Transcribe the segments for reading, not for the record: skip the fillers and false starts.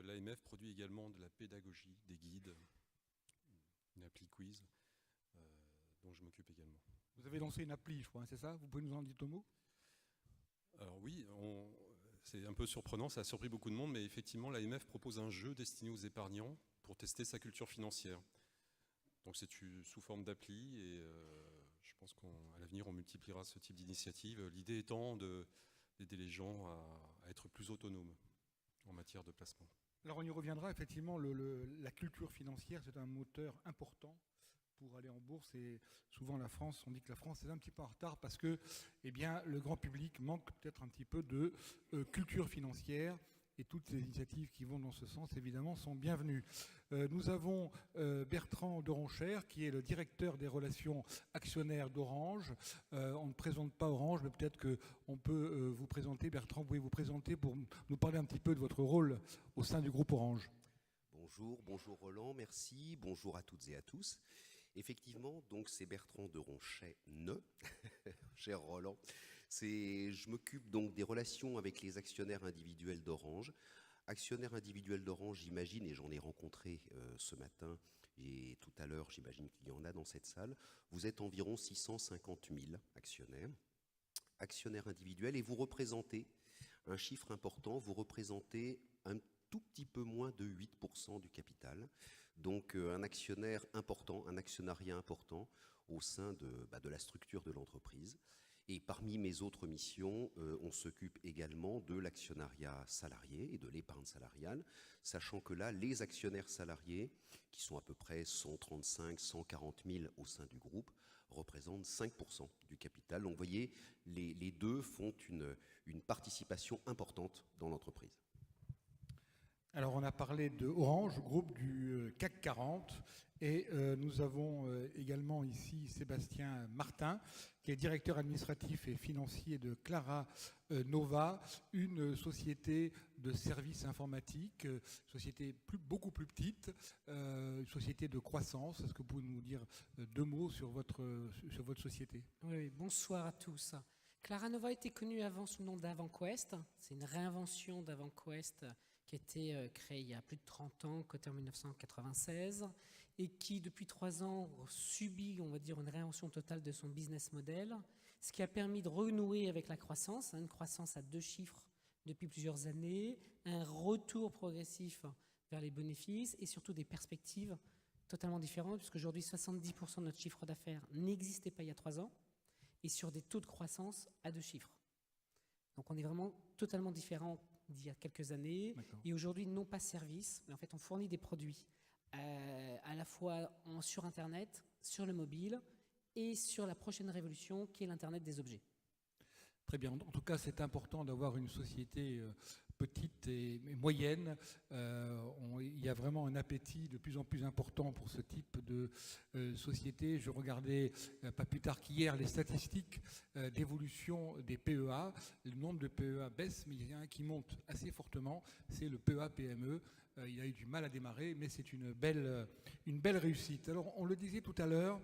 l'AMF produit également de la pédagogie, des guides, une appli quiz, dont je m'occupe également. Vous avez lancé une appli, je crois, hein, c'est ça? Vous pouvez nous en dire deux mots? Alors oui, c'est un peu surprenant, ça a surpris beaucoup de monde, mais effectivement, l'AMF propose un jeu destiné aux épargnants pour tester sa culture financière. Donc c'est sous forme d'appli et je pense qu'à l'avenir, on multipliera ce type d'initiative. L'idée étant d'aider les gens à être plus autonomes en matière de placement. Alors on y reviendra, effectivement, la culture financière, c'est un moteur important pour aller en bourse, et souvent on dit que la France est un petit peu en retard parce que le grand public manque peut-être un petit peu de culture financière, et toutes les initiatives qui vont dans ce sens, évidemment, sont bienvenues. Nous avons Bertrand Doronchère, qui est le directeur des relations actionnaires d'Orange. On ne présente pas Orange, mais peut-être qu'on peut vous présenter. Bertrand, vous pouvez vous présenter pour nous parler un petit peu de votre rôle au sein du groupe Orange. Bonjour Roland, merci. Bonjour à toutes et à tous. Effectivement, donc c'est Bertrand Doronchère, cher Roland. Je m'occupe donc des relations avec les actionnaires individuels d'Orange. Actionnaires individuels d'Orange, j'imagine, et j'en ai rencontré ce matin et tout à l'heure, j'imagine qu'il y en a dans cette salle, vous êtes environ 650 000 actionnaires individuels, et vous représentez un chiffre important, vous représentez un tout petit peu moins de 8% du capital. Donc un actionnaire important, un actionnariat important au sein de la structure de l'entreprise. Et parmi mes autres missions, on s'occupe également de l'actionnariat salarié et de l'épargne salariale, sachant que là, les actionnaires salariés, qui sont à peu près 135 140 000 au sein du groupe, représentent 5% du capital. Donc vous voyez, les deux font une participation importante dans l'entreprise. Alors on a parlé de Orange, groupe du CAC 40, et nous avons également ici Sébastien Martin, qui est directeur administratif et financier de Clara Nova, une société de services informatiques, société beaucoup plus petite, une société de croissance. Est-ce que vous pouvez nous dire deux mots sur votre société? Oui, bonsoir à tous. Clara Nova était connue avant sous le nom d'AvantQuest. C'est une réinvention d'AvantQuest qui a été créée il y a plus de 30 ans, cotée en 1996, et qui, depuis 3 ans, subit, on va dire, une réinvention totale de son business model, ce qui a permis de renouer avec la croissance, une croissance à 2 chiffres depuis plusieurs années, un retour progressif vers les bénéfices et surtout des perspectives totalement différentes, puisqu'aujourd'hui, 70% de notre chiffre d'affaires n'existait pas il y a 3 ans, et sur des taux de croissance à 2 chiffres. Donc on est vraiment totalement différent d'il y a quelques années. Et aujourd'hui, non pas service, mais en fait, on fournit des produits à la fois sur Internet, sur le mobile et sur la prochaine révolution qui est l'Internet des objets. Très bien. En tout cas, c'est important d'avoir une société petite et moyenne. Il y a vraiment un appétit de plus en plus important pour ce type de société. Je regardais pas plus tard qu'hier les statistiques d'évolution des PEA. Le nombre de PEA baisse, mais il y en a un qui monte assez fortement. C'est le PEA-PME. Il a eu du mal à démarrer, mais c'est une belle réussite. Alors, on le disait tout à l'heure,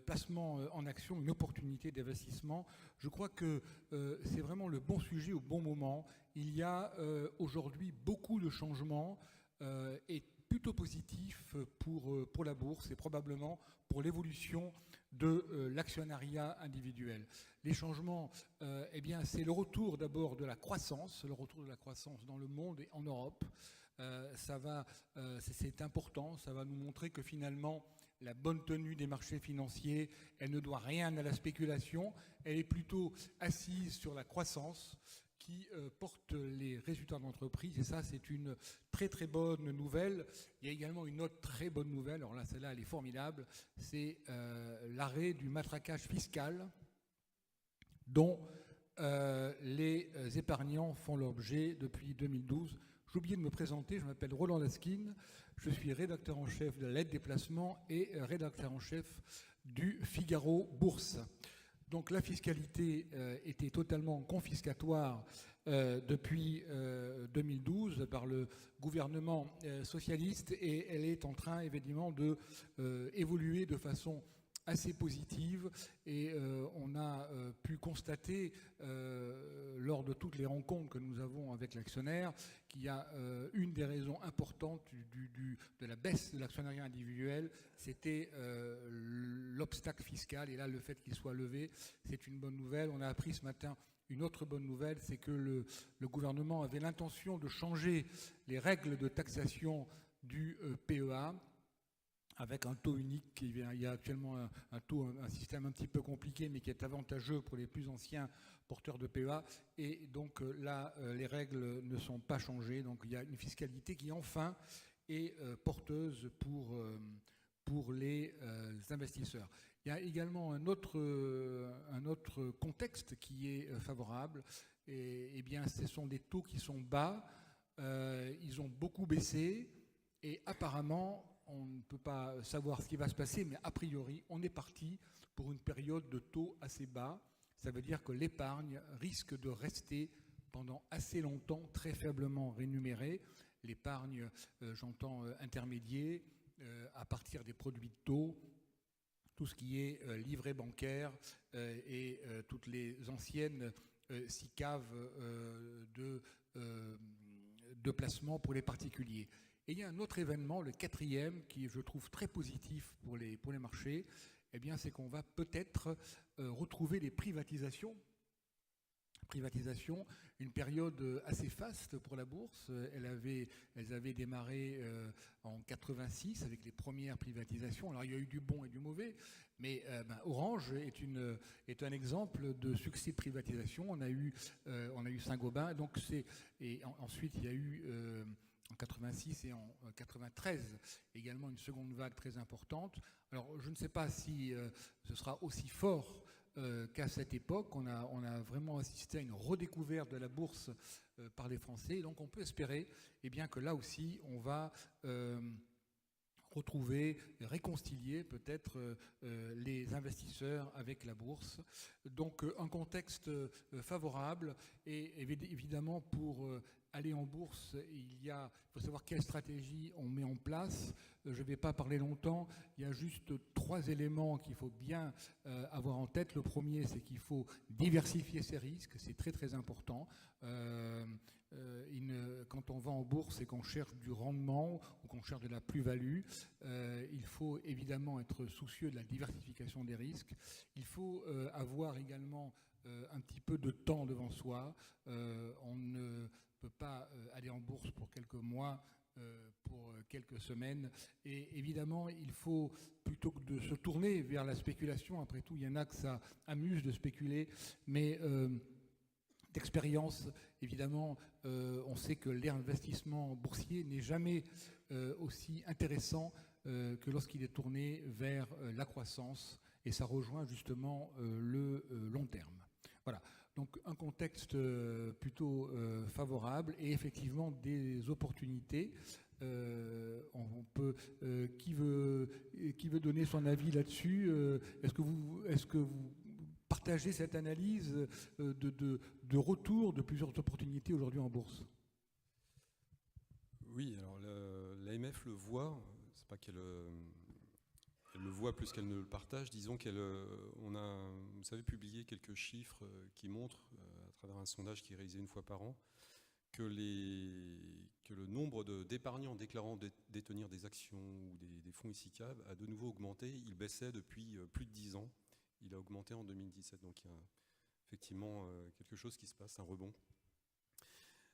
placement en action, une opportunité d'investissement. Je crois que c'est vraiment le bon sujet au bon moment. Il y a aujourd'hui beaucoup de changements et plutôt positifs pour la bourse et probablement pour l'évolution de l'actionnariat individuel. Les changements, c'est le retour d'abord de la croissance, dans le monde et en Europe. C'est important, ça va nous montrer que finalement, la bonne tenue des marchés financiers, elle ne doit rien à la spéculation, elle est plutôt assise sur la croissance qui porte les résultats de l'entreprise, et ça, c'est une très très bonne nouvelle. Il y a également une autre très bonne nouvelle, alors là, celle-là, elle est formidable, c'est l'arrêt du matraquage fiscal dont les épargnants font l'objet depuis 2012. J'ai oublié de me présenter, je m'appelle Roland Laskin, je suis rédacteur en chef de la lettre des placements et rédacteur en chef du Figaro Bourse. Donc la fiscalité était totalement confiscatoire depuis 2012 par le gouvernement socialiste, et elle est en train évidemment d'évoluer de façon assez positive et on a pu constater lors de toutes les rencontres que nous avons avec l'actionnaire qu'il y a une des raisons importantes de la baisse de l'actionnariat individuel, c'était l'obstacle fiscal, et là le fait qu'il soit levé, c'est une bonne nouvelle. On a appris ce matin une autre bonne nouvelle, c'est que le gouvernement avait l'intention de changer les règles de taxation du PEA, avec un taux unique. Il y a actuellement un système un petit peu compliqué, mais qui est avantageux pour les plus anciens porteurs de PEA. Et donc là, les règles ne sont pas changées. Donc il y a une fiscalité qui, enfin, est porteuse pour les investisseurs. Il y a également un autre contexte qui est favorable. Et bien, ce sont des taux qui sont bas. Ils ont beaucoup baissé. Et apparemment, on ne peut pas savoir ce qui va se passer, mais a priori, on est parti pour une période de taux assez bas. Ça veut dire que l'épargne risque de rester pendant assez longtemps très faiblement rémunérée. L'épargne, j'entends intermédiaire, à partir des produits de taux, tout ce qui est livret bancaire et toutes les anciennes SICAV de placement pour les particuliers. Et il y a un autre événement, le quatrième, qui je trouve très positif pour les marchés, eh bien, c'est qu'on va peut-être retrouver les privatisations. Une période assez faste pour la bourse. Elles avaient démarré en 86 avec les premières privatisations. Alors il y a eu du bon et du mauvais, mais Orange est un exemple de succès de privatisation. On a eu Saint-Gobain, ensuite il y a eu en 86 et en 93 également une seconde vague très importante. Alors je ne sais pas si ce sera aussi fort qu'à cette époque. On a vraiment assisté à une redécouverte de la bourse par les Français. Et donc on peut espérer bien, que là aussi on va retrouver, réconcilier peut-être les investisseurs avec la bourse. Donc un contexte favorable, et évidemment pour aller en bourse, il faut savoir quelle stratégie on met en place. Je ne vais pas parler longtemps, il y a juste 3 éléments qu'il faut bien avoir en tête. Le premier, c'est qu'il faut diversifier ses risques, c'est très très important. Quand on va en bourse et qu'on cherche du rendement ou qu'on cherche de la plus-value, il faut évidemment être soucieux de la diversification des risques. Il faut avoir également un petit peu de temps devant soi. On ne peut pas aller en bourse pour quelques mois, pour quelques semaines. Et évidemment, il faut, plutôt que de se tourner vers la spéculation, après tout, il y en a que ça amuse de spéculer, mais d'expérience, évidemment, on sait que l'investissement boursier n'est jamais aussi intéressant que lorsqu'il est tourné vers la croissance, et ça rejoint justement le long terme. Voilà, donc un contexte plutôt favorable et effectivement des opportunités. Qui veut donner son avis là-dessus? Est-ce que vous partagez cette analyse de retour de plusieurs opportunités aujourd'hui en bourse? Oui, alors l'AMF le voit, c'est pas qu'elle le voit plus qu'elle ne le partage. Disons on a, vous savez, publié quelques chiffres qui montrent, à travers un sondage qui est réalisé une fois par an, que le nombre d'épargnants déclarant détenir des actions ou des fonds ISICAV a de nouveau augmenté. Il baissait depuis plus de 10 ans. Il a augmenté en 2017. Donc il y a effectivement quelque chose qui se passe, un rebond.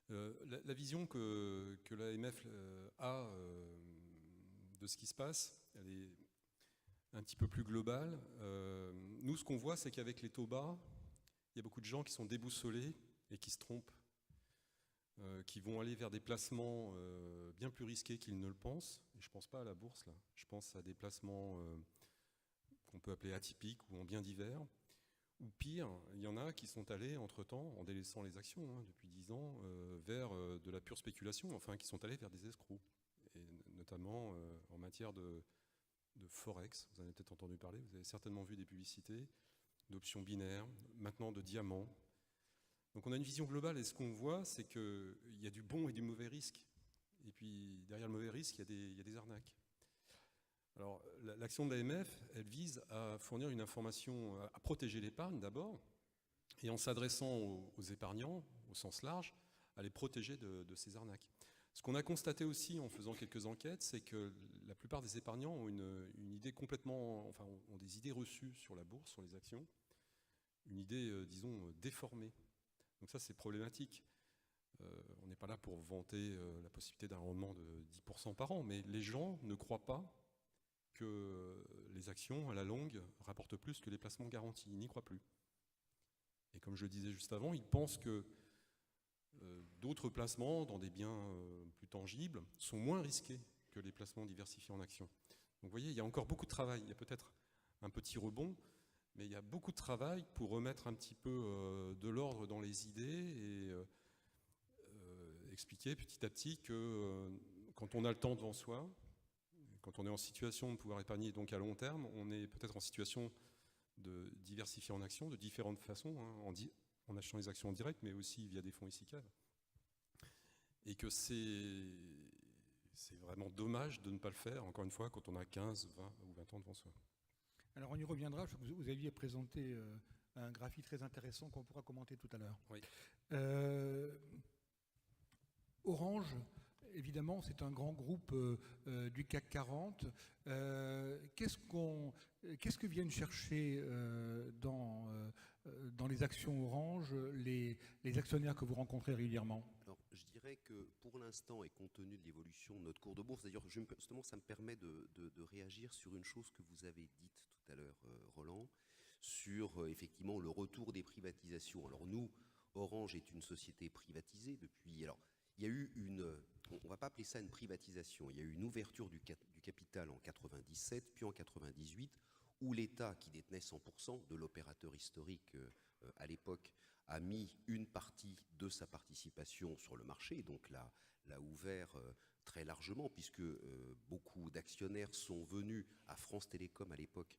La vision que l'AMF a de ce qui se passe, elle est un petit peu plus globale. Nous, ce qu'on voit, c'est qu'avec les taux bas, il y a beaucoup de gens qui sont déboussolés et qui se trompent, qui vont aller vers des placements bien plus risqués qu'ils ne le pensent. Et je ne pense pas à la bourse, là. Je pense à des placements qu'on peut appeler atypiques ou en bien divers. Ou pire, il y en a qui sont allés, entre-temps, en délaissant les actions depuis 10 ans, vers de la pure spéculation, enfin qui sont allés vers des escrocs. Et notamment en matière de Forex, vous en avez peut-être entendu parler, vous avez certainement vu des publicités, d'options binaires, maintenant de diamants. Donc on a une vision globale, et ce qu'on voit, c'est qu'il y a du bon et du mauvais risque. Et puis derrière le mauvais risque, il y a des arnaques. Alors, l'action de l'AMF, elle vise à fournir une information, à protéger l'épargne d'abord, et en s'adressant aux épargnants, au sens large, à les protéger de ces arnaques. Ce qu'on a constaté aussi en faisant quelques enquêtes, c'est que la plupart des épargnants ont une idée complètement, enfin, ont des idées reçues sur la bourse, sur les actions, une idée, disons, déformée. Donc ça, c'est problématique. On n'est pas là pour vanter la possibilité d'un rendement de 10% par an, mais les gens ne croient pas que les actions, à la longue, rapportent plus que les placements garantis. Ils n'y croient plus. Et comme je le disais juste avant, ils pensent que d'autres placements dans des biens plus tangibles sont moins risqués que les placements diversifiés en actions. Donc vous voyez, il y a encore beaucoup de travail. Il y a peut-être un petit rebond, mais il y a beaucoup de travail pour remettre un petit peu de l'ordre dans les idées et expliquer petit à petit que quand on a le temps devant soi, quand on est en situation de pouvoir épargner donc à long terme, on est peut-être en situation de diversifier en actions de différentes façons, hein, en achetant les actions en direct, mais aussi via des fonds ISICAV. Et que c'est vraiment dommage de ne pas le faire, encore une fois, quand on a 15, 20 ou 20 ans devant soi. Alors on y reviendra, vous aviez présenté un graphique très intéressant qu'on pourra commenter tout à l'heure. Oui. Orange, évidemment, c'est un grand groupe du CAC 40. Qu'est-ce que viennent chercher dans les actions Orange les actionnaires que vous rencontrez régulièrement? Alors, je dirais que pour l'instant, et compte tenu de l'évolution de notre cours de bourse, d'ailleurs, justement, ça me permet de réagir sur une chose que vous avez dite tout à l'heure, Roland, sur effectivement le retour des privatisations. Alors nous, Orange est une société privatisée depuis... Alors, il y a eu on ne va pas appeler ça une privatisation, il y a eu une ouverture du capital en 97, puis en 98, où l'État, qui détenait 100% de l'opérateur historique à l'époque, a mis une partie de sa participation sur le marché, donc l'a ouvert très largement, puisque beaucoup d'actionnaires sont venus à France Télécom à l'époque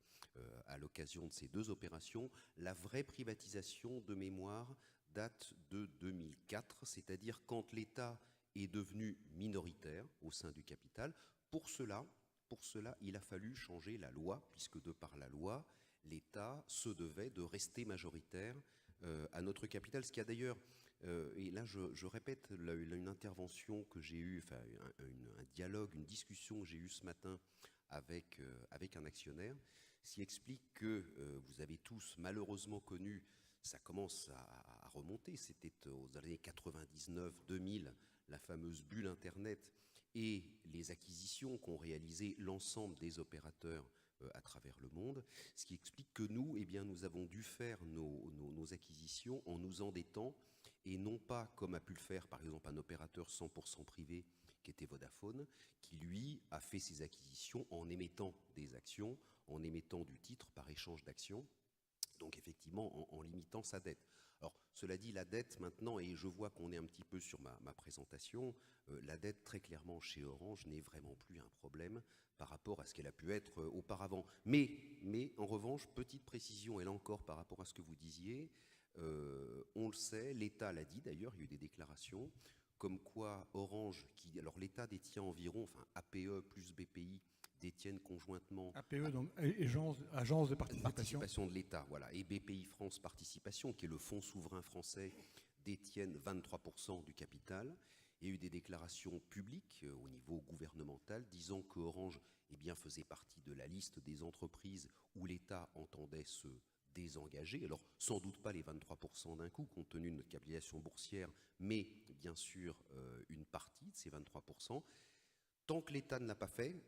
à l'occasion de ces deux opérations. La vraie privatisation, de mémoire, date de 2004, c'est-à-dire quand l'État est devenu minoritaire au sein du capital. Pour cela, il a fallu changer la loi, puisque de par la loi, l'État se devait de rester majoritaire à notre capital, ce qui a d'ailleurs, et là je répète une intervention que j'ai eue, enfin un dialogue, une discussion que j'ai eue ce matin avec un actionnaire, ce qui explique que vous avez tous malheureusement connu, ça commence à remonter, c'était aux années 99-2000, la fameuse bulle Internet et les acquisitions qu'ont réalisées l'ensemble des opérateurs à travers le monde, ce qui explique que nous, eh bien, nous avons dû faire nos acquisitions en nous endettant et non pas comme a pu le faire par exemple un opérateur 100% privé qui était Vodafone, qui lui a fait ses acquisitions en émettant des actions, en émettant du titre par échange d'actions, donc effectivement en limitant sa dette. Alors cela dit, la dette maintenant, et je vois qu'on est un petit peu sur ma présentation, la dette très clairement chez Orange n'est vraiment plus un problème par rapport à ce qu'elle a pu être auparavant. Mais en revanche, petite précision, et là encore par rapport à ce que vous disiez, on le sait, l'État l'a dit d'ailleurs, il y a eu des déclarations, comme quoi Orange, alors l'État détient environ, enfin APE plus BPI, détiennent conjointement... APE, donc agence de participation de l'État, voilà, et BPI France Participation, qui est le fonds souverain français, détiennent 23% du capital. Il y a eu des déclarations publiques au niveau gouvernemental disant que Orange faisait partie de la liste des entreprises où l'État entendait se désengager. Alors, sans doute pas les 23% d'un coup, compte tenu de notre capitalisation boursière, mais bien sûr une partie de ces 23%. Tant que l'État ne l'a pas fait,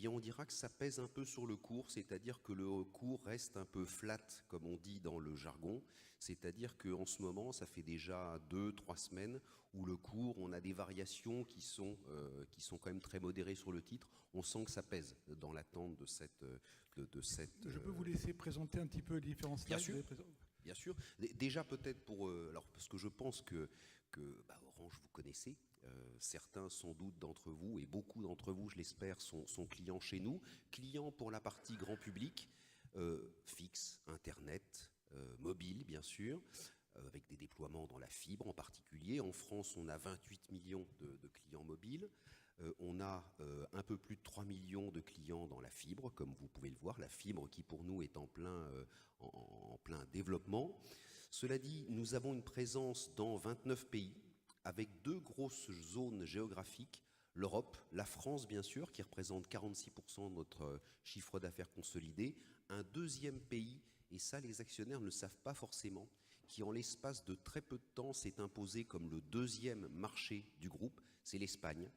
on dira que ça pèse un peu sur le cours, c'est-à-dire que le cours reste un peu flat, comme on dit dans le jargon, c'est-à-dire qu'en ce moment, ça fait déjà 2-3 semaines où le cours, on a des variations qui sont quand même très modérées sur le titre. On sent que ça pèse dans l'attente de cette... Je peux vous laisser présenter un petit peu les différents slides. Bien sûr. Déjà peut-être parce que je pense que Orange, vous connaissez, certains sans doute d'entre vous, et beaucoup d'entre vous, je l'espère, sont clients chez nous. Clients pour la partie grand public, fixe, Internet, mobile bien sûr, avec des déploiements dans la fibre en particulier. En France, on a 28 millions de clients mobiles. On a un peu plus de 3 millions de clients dans la fibre, comme vous pouvez le voir, la fibre qui pour nous est en plein développement. Cela dit, nous avons une présence dans 29 pays, avec 2 grosses zones géographiques, l'Europe, la France bien sûr, qui représente 46% de notre chiffre d'affaires consolidé, un deuxième pays, et ça les actionnaires ne le savent pas forcément, qui en l'espace de très peu de temps s'est imposé comme le deuxième marché du groupe, c'est l'Espagne.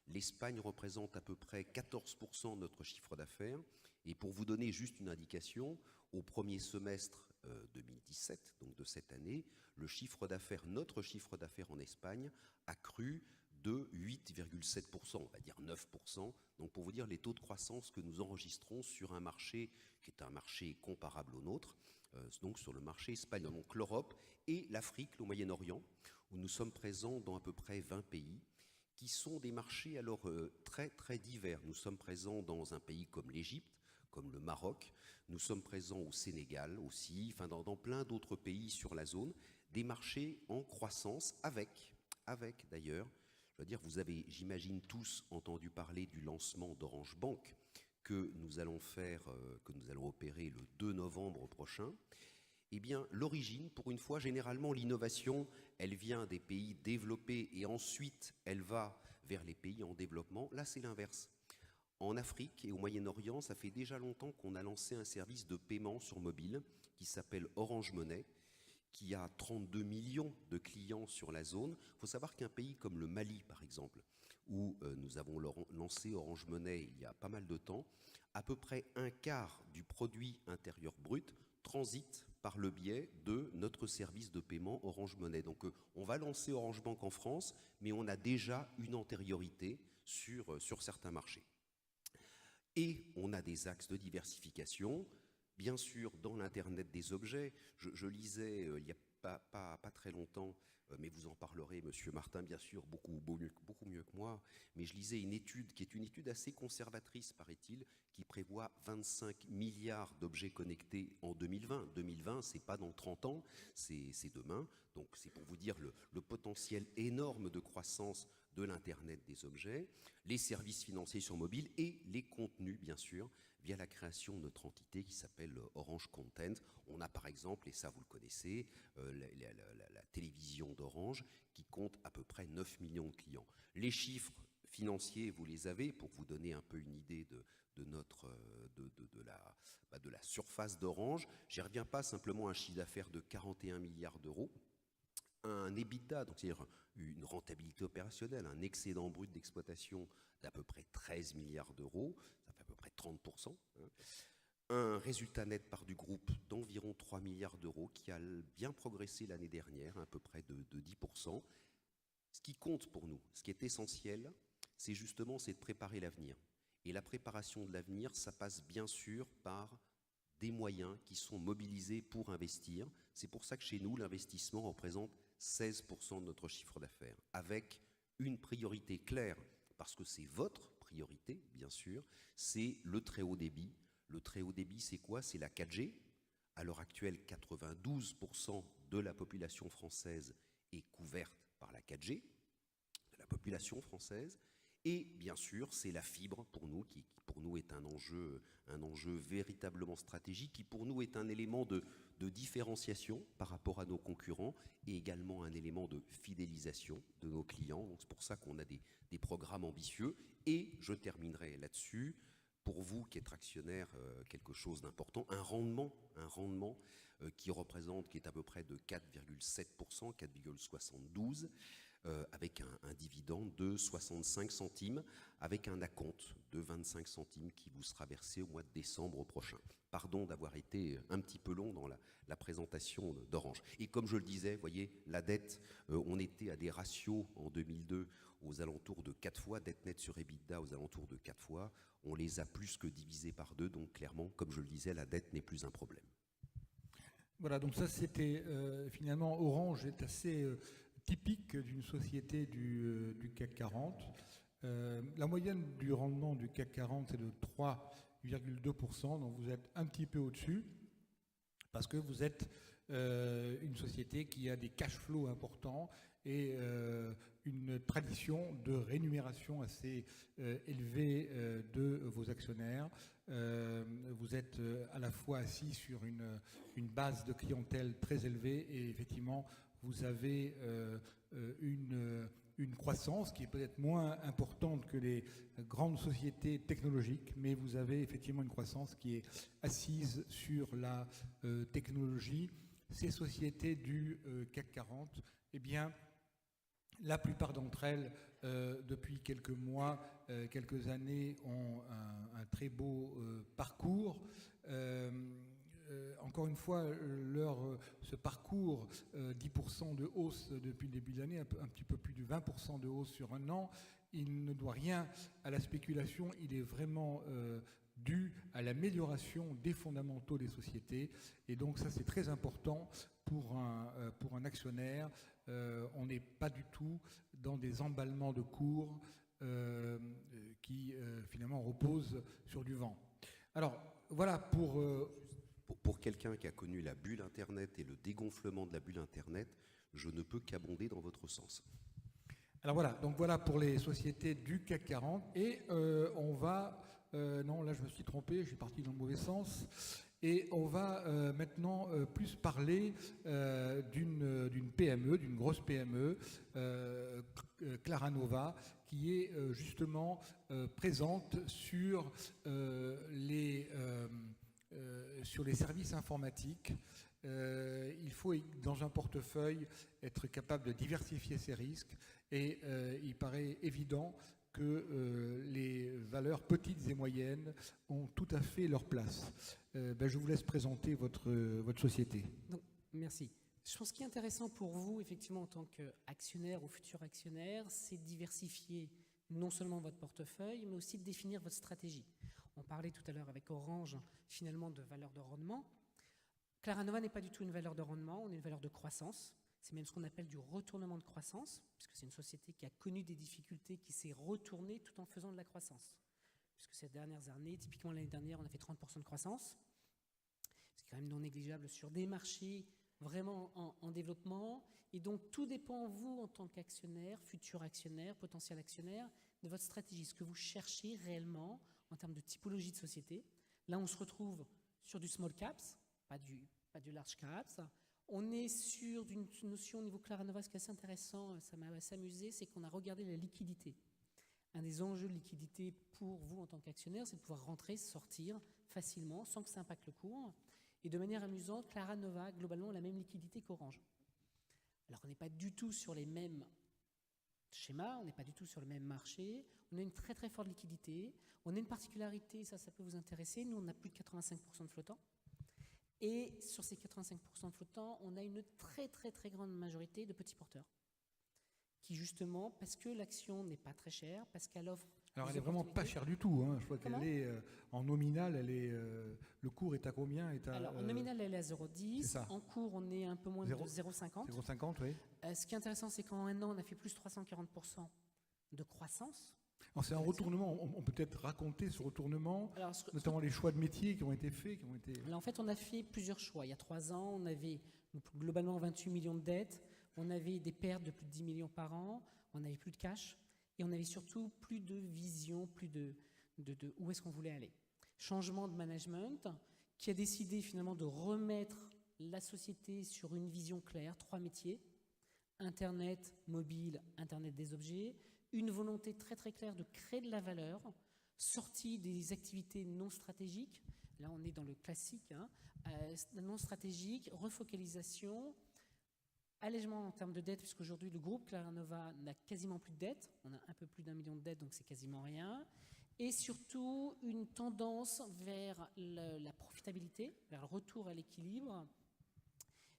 L'Espagne représente à peu près 14% de notre chiffre d'affaires. Et pour vous donner juste une indication, au premier semestre 2017, donc de cette année, notre chiffre d'affaires en Espagne a cru de 8,7%, on va dire 9%. Donc pour vous dire les taux de croissance que nous enregistrons sur un marché qui est un marché comparable au nôtre, donc sur le marché espagnol. Donc l'Europe et l'Afrique, le Moyen-Orient, où nous sommes présents dans à peu près 20 pays, qui sont des marchés alors très très divers. Nous sommes présents dans un pays comme l'Égypte, comme le Maroc, nous sommes présents au Sénégal aussi, enfin dans plein d'autres pays sur la zone, des marchés en croissance avec d'ailleurs, je veux dire, vous avez, j'imagine, tous entendu parler du lancement d'Orange Bank que nous allons opérer le 2 novembre prochain. Eh bien, l'origine, pour une fois, généralement, l'innovation, elle vient des pays développés et ensuite, elle va vers les pays en développement. Là, c'est l'inverse. En Afrique et au Moyen-Orient, ça fait déjà longtemps qu'on a lancé un service de paiement sur mobile qui s'appelle Orange Money, qui a 32 millions de clients sur la zone. Il faut savoir qu'un pays comme le Mali, par exemple, où nous avons lancé Orange Money il y a pas mal de temps, à peu près un quart du produit intérieur brut transite par le biais de notre service de paiement Orange Money. Donc on va lancer Orange Bank en France, mais on a déjà une antériorité sur certains marchés. Et on a des axes de diversification, bien sûr dans l'Internet des objets. Je lisais il n'y a pas très longtemps, mais vous en parlerez, Monsieur Martin, bien sûr, beaucoup mieux que moi, mais je lisais une étude qui est une étude assez conservatrice, paraît-il, qui prévoit 25 milliards d'objets connectés en 2020. 2020, c'est pas dans 30 ans, c'est demain. Donc c'est pour vous dire le potentiel énorme de croissance de l'Internet des objets, les services financiers sur mobile et les contenus, bien sûr, via la création de notre entité qui s'appelle Orange Content. On a par exemple, et ça vous le connaissez, la télévision d'Orange qui compte à peu près 9 millions de clients. Les chiffres financiers, vous les avez pour vous donner un peu une idée de la surface d'Orange. Je n'y reviens pas, simplement un chiffre d'affaires de 41 milliards d'euros, un EBITDA, donc c'est-à-dire une rentabilité opérationnelle, un excédent brut d'exploitation d'à peu près 13 milliards d'euros, ça fait à peu près 30%, hein. Un résultat net part du groupe d'environ 3 milliards d'euros qui a bien progressé l'année dernière, à peu près de 10%. Ce qui compte pour nous, ce qui est essentiel, c'est de préparer l'avenir. Et la préparation de l'avenir, ça passe bien sûr par des moyens qui sont mobilisés pour investir. C'est pour ça que chez nous, l'investissement représente 16% de notre chiffre d'affaires, avec une priorité claire, parce que c'est votre priorité, bien sûr, c'est le très haut débit. Le très haut débit, c'est quoi? C'est la 4G. À l'heure actuelle, 92% de la population française est couverte par la 4G, de la population française. Et bien sûr, c'est la fibre pour nous, qui pour nous est un enjeu véritablement stratégique, qui pour nous est un élément de différenciation par rapport à nos concurrents et également un élément de fidélisation de nos clients. Donc c'est pour ça qu'on a des programmes ambitieux. Et je terminerai là-dessus, pour vous qui êtes actionnaire, quelque chose d'important, un rendement qui est à peu près de 4,7%, 4,72%, avec un dividende de 65 centimes, avec un acompte de 25 centimes qui vous sera versé au mois de décembre prochain. Pardon d'avoir été un petit peu long dans la présentation d'Orange. Et comme je le disais, vous voyez, la dette, on était à des ratios en 2002 aux alentours de 4 fois, dette nette sur EBITDA aux alentours de 4 fois. On les a plus que divisés par 2, donc clairement, comme je le disais, la dette n'est plus un problème. Voilà, donc ça c'était finalement Orange est assez typique d'une société du CAC 40. La moyenne du rendement du CAC 40 c'est de 3,2%, donc vous êtes un petit peu au-dessus. parce que vous êtes une société qui a des cash flows importants et une tradition de rémunération assez élevée de vos actionnaires. Vous êtes à la fois assis sur une base de clientèle très élevée et effectivement vous avez une croissance qui est peut-être moins importante que les grandes sociétés technologiques, mais vous avez effectivement une croissance qui est assise sur la technologie. Ces sociétés du CAC 40, eh bien, la plupart d'entre elles, depuis quelques mois, quelques années, ont un très beau parcours. Encore une fois, ce parcours, 10% de hausse depuis le début de l'année, un petit peu plus de 20% de hausse sur un an, il ne doit rien à la spéculation, il est vraiment dû à l'amélioration des fondamentaux des sociétés. Et donc ça, c'est très important pour un actionnaire. On n'est pas du tout dans des emballements de cours qui finalement reposent sur du vent. Alors voilà Pour quelqu'un qui a connu la bulle Internet et le dégonflement de la bulle Internet, je ne peux qu'abonder dans votre sens. Alors voilà, donc voilà pour les sociétés du CAC 40. Et on va... non, là je me suis trompé, je suis parti dans le mauvais sens. Et on va maintenant plus parler d'une PME, d'une grosse PME, Claranova, qui est justement présente sur les services informatiques. Il faut, dans un portefeuille, être capable de diversifier ses risques et il paraît évident que les valeurs petites et moyennes ont tout à fait leur place. Je vous laisse présenter votre société. Donc, merci. Je pense qu'il est intéressant pour vous, effectivement, en tant qu'actionnaire ou futur actionnaire, c'est de diversifier non seulement votre portefeuille, mais aussi de définir votre stratégie. On parlait tout à l'heure avec Orange, finalement, de valeur de rendement. Claranova n'est pas du tout une valeur de rendement, on est une valeur de croissance. C'est même ce qu'on appelle du retournement de croissance, puisque c'est une société qui a connu des difficultés, qui s'est retournée tout en faisant de la croissance. Puisque ces dernières années, typiquement l'année dernière, on a fait 30% de croissance. C'est quand même non négligeable sur des marchés vraiment en développement. Et donc, tout dépend, vous, en tant qu'actionnaire, futur actionnaire, potentiel actionnaire, de votre stratégie. Ce que vous cherchez réellement en termes de typologie de société. Là, on se retrouve sur du small caps, pas du large caps. On est sur une notion au niveau Claranova, ce qui est assez intéressant, ça m'a assez amusé, c'est qu'on a regardé la liquidité. Un des enjeux de liquidité pour vous en tant qu'actionnaire, c'est de pouvoir rentrer, sortir facilement, sans que ça impacte le cours. Et de manière amusante, Claranova, globalement, a la même liquidité qu'Orange. Alors on n'est pas du tout sur les mêmes schémas, on n'est pas du tout sur le même marché, on a une très très forte liquidité, on a une particularité, ça peut vous intéresser, nous on a plus de 85% de flottants. Et sur ces 85% de flottants, on a une très très très grande majorité de petits porteurs qui justement, parce que l'action n'est pas très chère, parce qu'elle offre... Alors elle n'est vraiment pas chère du tout, hein. Je crois qu'elle est en nominal, le cours est à combien Alors en nominal elle est à 0,10, en cours on est un peu moins de 0,50. 0,50, oui. Ce qui est intéressant, c'est qu'en un an on a fait plus de 340% de croissance. C'est un retournement, on peut peut-être raconter ce retournement, notamment les choix de métiers qui ont été faits. Alors en fait, on a fait plusieurs choix. Il y a 3 ans, on avait globalement 28 millions de dettes, on avait des pertes de plus de 10 millions par an, on avait plus de cash, et on avait surtout plus de vision, plus de où est-ce qu'on voulait aller. Changement de management qui a décidé finalement de remettre la société sur une vision claire, 3 métiers, Internet, mobile, Internet des objets, une volonté très très claire de créer de la valeur, sortie des activités non stratégiques, là on est dans le classique, non stratégique, refocalisation, allègement en termes de dette, puisqu'aujourd'hui le groupe Claranova n'a quasiment plus de dette, on a un peu plus d'1 million de dettes, donc c'est quasiment rien, et surtout une tendance vers la profitabilité, vers le retour à l'équilibre.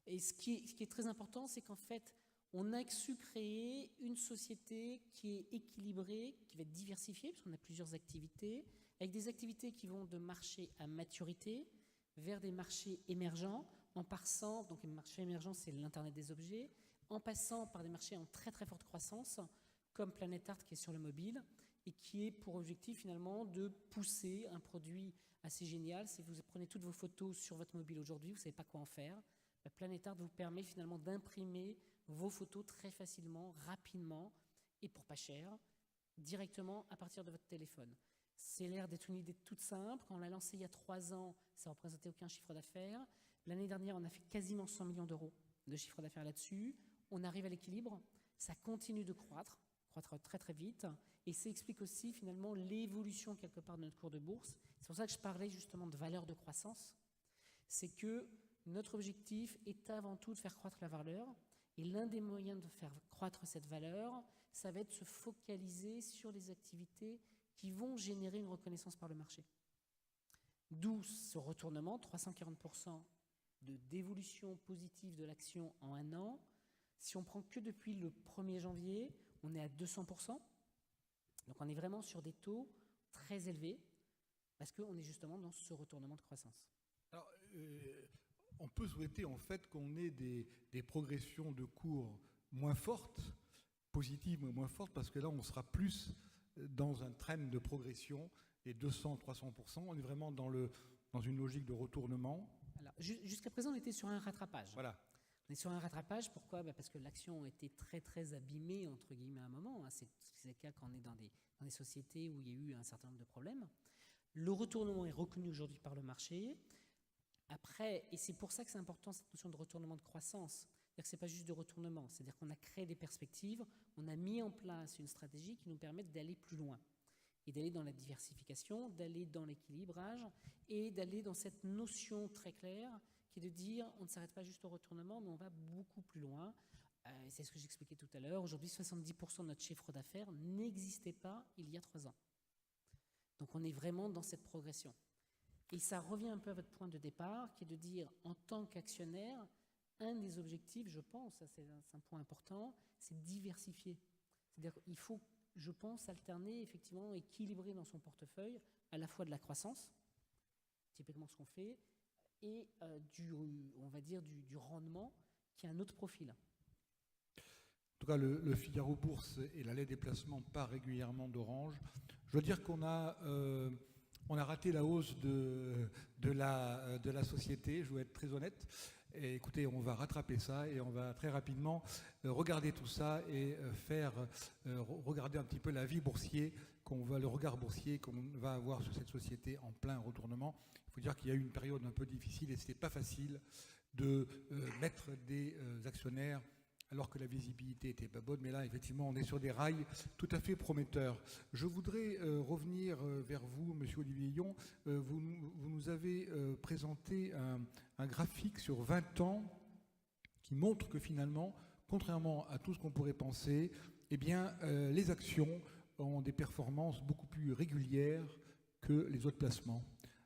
Et ce qui est très important, c'est qu'en fait, on a su créer une société qui est équilibrée, qui va être diversifiée, puisqu'on a plusieurs activités, avec des activités qui vont de marchés à maturité vers des marchés émergents, en passant, donc les marchés émergents, c'est l'Internet des objets, en passant par des marchés en très très forte croissance, comme Planet Art qui est sur le mobile, et qui est pour objectif finalement de pousser un produit assez génial. Si vous prenez toutes vos photos sur votre mobile aujourd'hui, vous ne savez pas quoi en faire, Planet Art vous permet finalement d'imprimer vos photos très facilement, rapidement et pour pas cher, directement à partir de votre téléphone. C'est l'air d'être une idée toute simple. Quand on l'a lancé il y a 3 ans, ça ne représentait aucun chiffre d'affaires. L'année dernière, on a fait quasiment 100 millions d'euros de chiffre d'affaires là-dessus. On arrive à l'équilibre. Ça continue de croître très très vite. Et ça explique aussi finalement l'évolution quelque part de notre cours de bourse. C'est pour ça que je parlais justement de valeur de croissance. C'est que notre objectif est avant tout de faire croître la valeur. Et l'un des moyens de faire croître cette valeur, ça va être de se focaliser sur les activités qui vont générer une reconnaissance par le marché. D'où ce retournement, 340% d'évolution positive de l'action en 1 an. Si on prend que depuis le 1er janvier, on est à 200%. Donc on est vraiment sur des taux très élevés parce qu'on est justement dans ce retournement de croissance. Alors, on peut souhaiter en fait qu'on ait des progressions de cours moins fortes, positives mais moins fortes, parce que là on sera plus dans un trend de progression et 200-300%. On est vraiment dans une logique de retournement. Alors, jusqu'à présent, on était sur un rattrapage. Voilà. On est sur un rattrapage, pourquoi ? Parce que l'action a été très très abîmée, entre guillemets, à un moment. C'est le cas quand on est dans des sociétés où il y a eu un certain nombre de problèmes. Le retournement est reconnu aujourd'hui par le marché. Après, et c'est pour ça que c'est important cette notion de retournement de croissance. C'est-à-dire que ce n'est pas juste de retournement, c'est-à-dire qu'on a créé des perspectives, on a mis en place une stratégie qui nous permet d'aller plus loin. Et d'aller dans la diversification, d'aller dans l'équilibrage et d'aller dans cette notion très claire qui est de dire on ne s'arrête pas juste au retournement, mais on va beaucoup plus loin. C'est ce que j'expliquais tout à l'heure. Aujourd'hui, 70% de notre chiffre d'affaires n'existait pas il y a 3 ans. Donc on est vraiment dans cette progression. Et ça revient un peu à votre point de départ, qui est de dire en tant qu'actionnaire, un des objectifs, je pense, ça c'est un point important, c'est de diversifier. C'est-à-dire qu'il faut, je pense, alterner, effectivement, équilibrer dans son portefeuille à la fois de la croissance, typiquement ce qu'on fait, et on va dire du rendement, qui a un autre profil. En tout cas, le Figaro Bourse et la lettre des placements part régulièrement d'Orange. Je dois dire qu'on a raté la hausse de la société, je dois être très honnête. Et écoutez, on va rattraper ça et on va très rapidement regarder tout ça et regarder un petit peu la vie boursière le regard boursier qu'on va avoir sur cette société en plein retournement. Il faut dire qu'il y a eu une période un peu difficile et ce n'était pas facile de mettre des actionnaires alors que la visibilité était pas bonne. Mais là, effectivement, on est sur des rails tout à fait prometteurs. Je voudrais revenir vers vous, Monsieur Olivier Yon. Vous nous avez présenté un graphique sur 20 ans qui montre que finalement, contrairement à tout ce qu'on pourrait penser, eh bien, les actions ont des performances beaucoup plus régulières que les autres placements.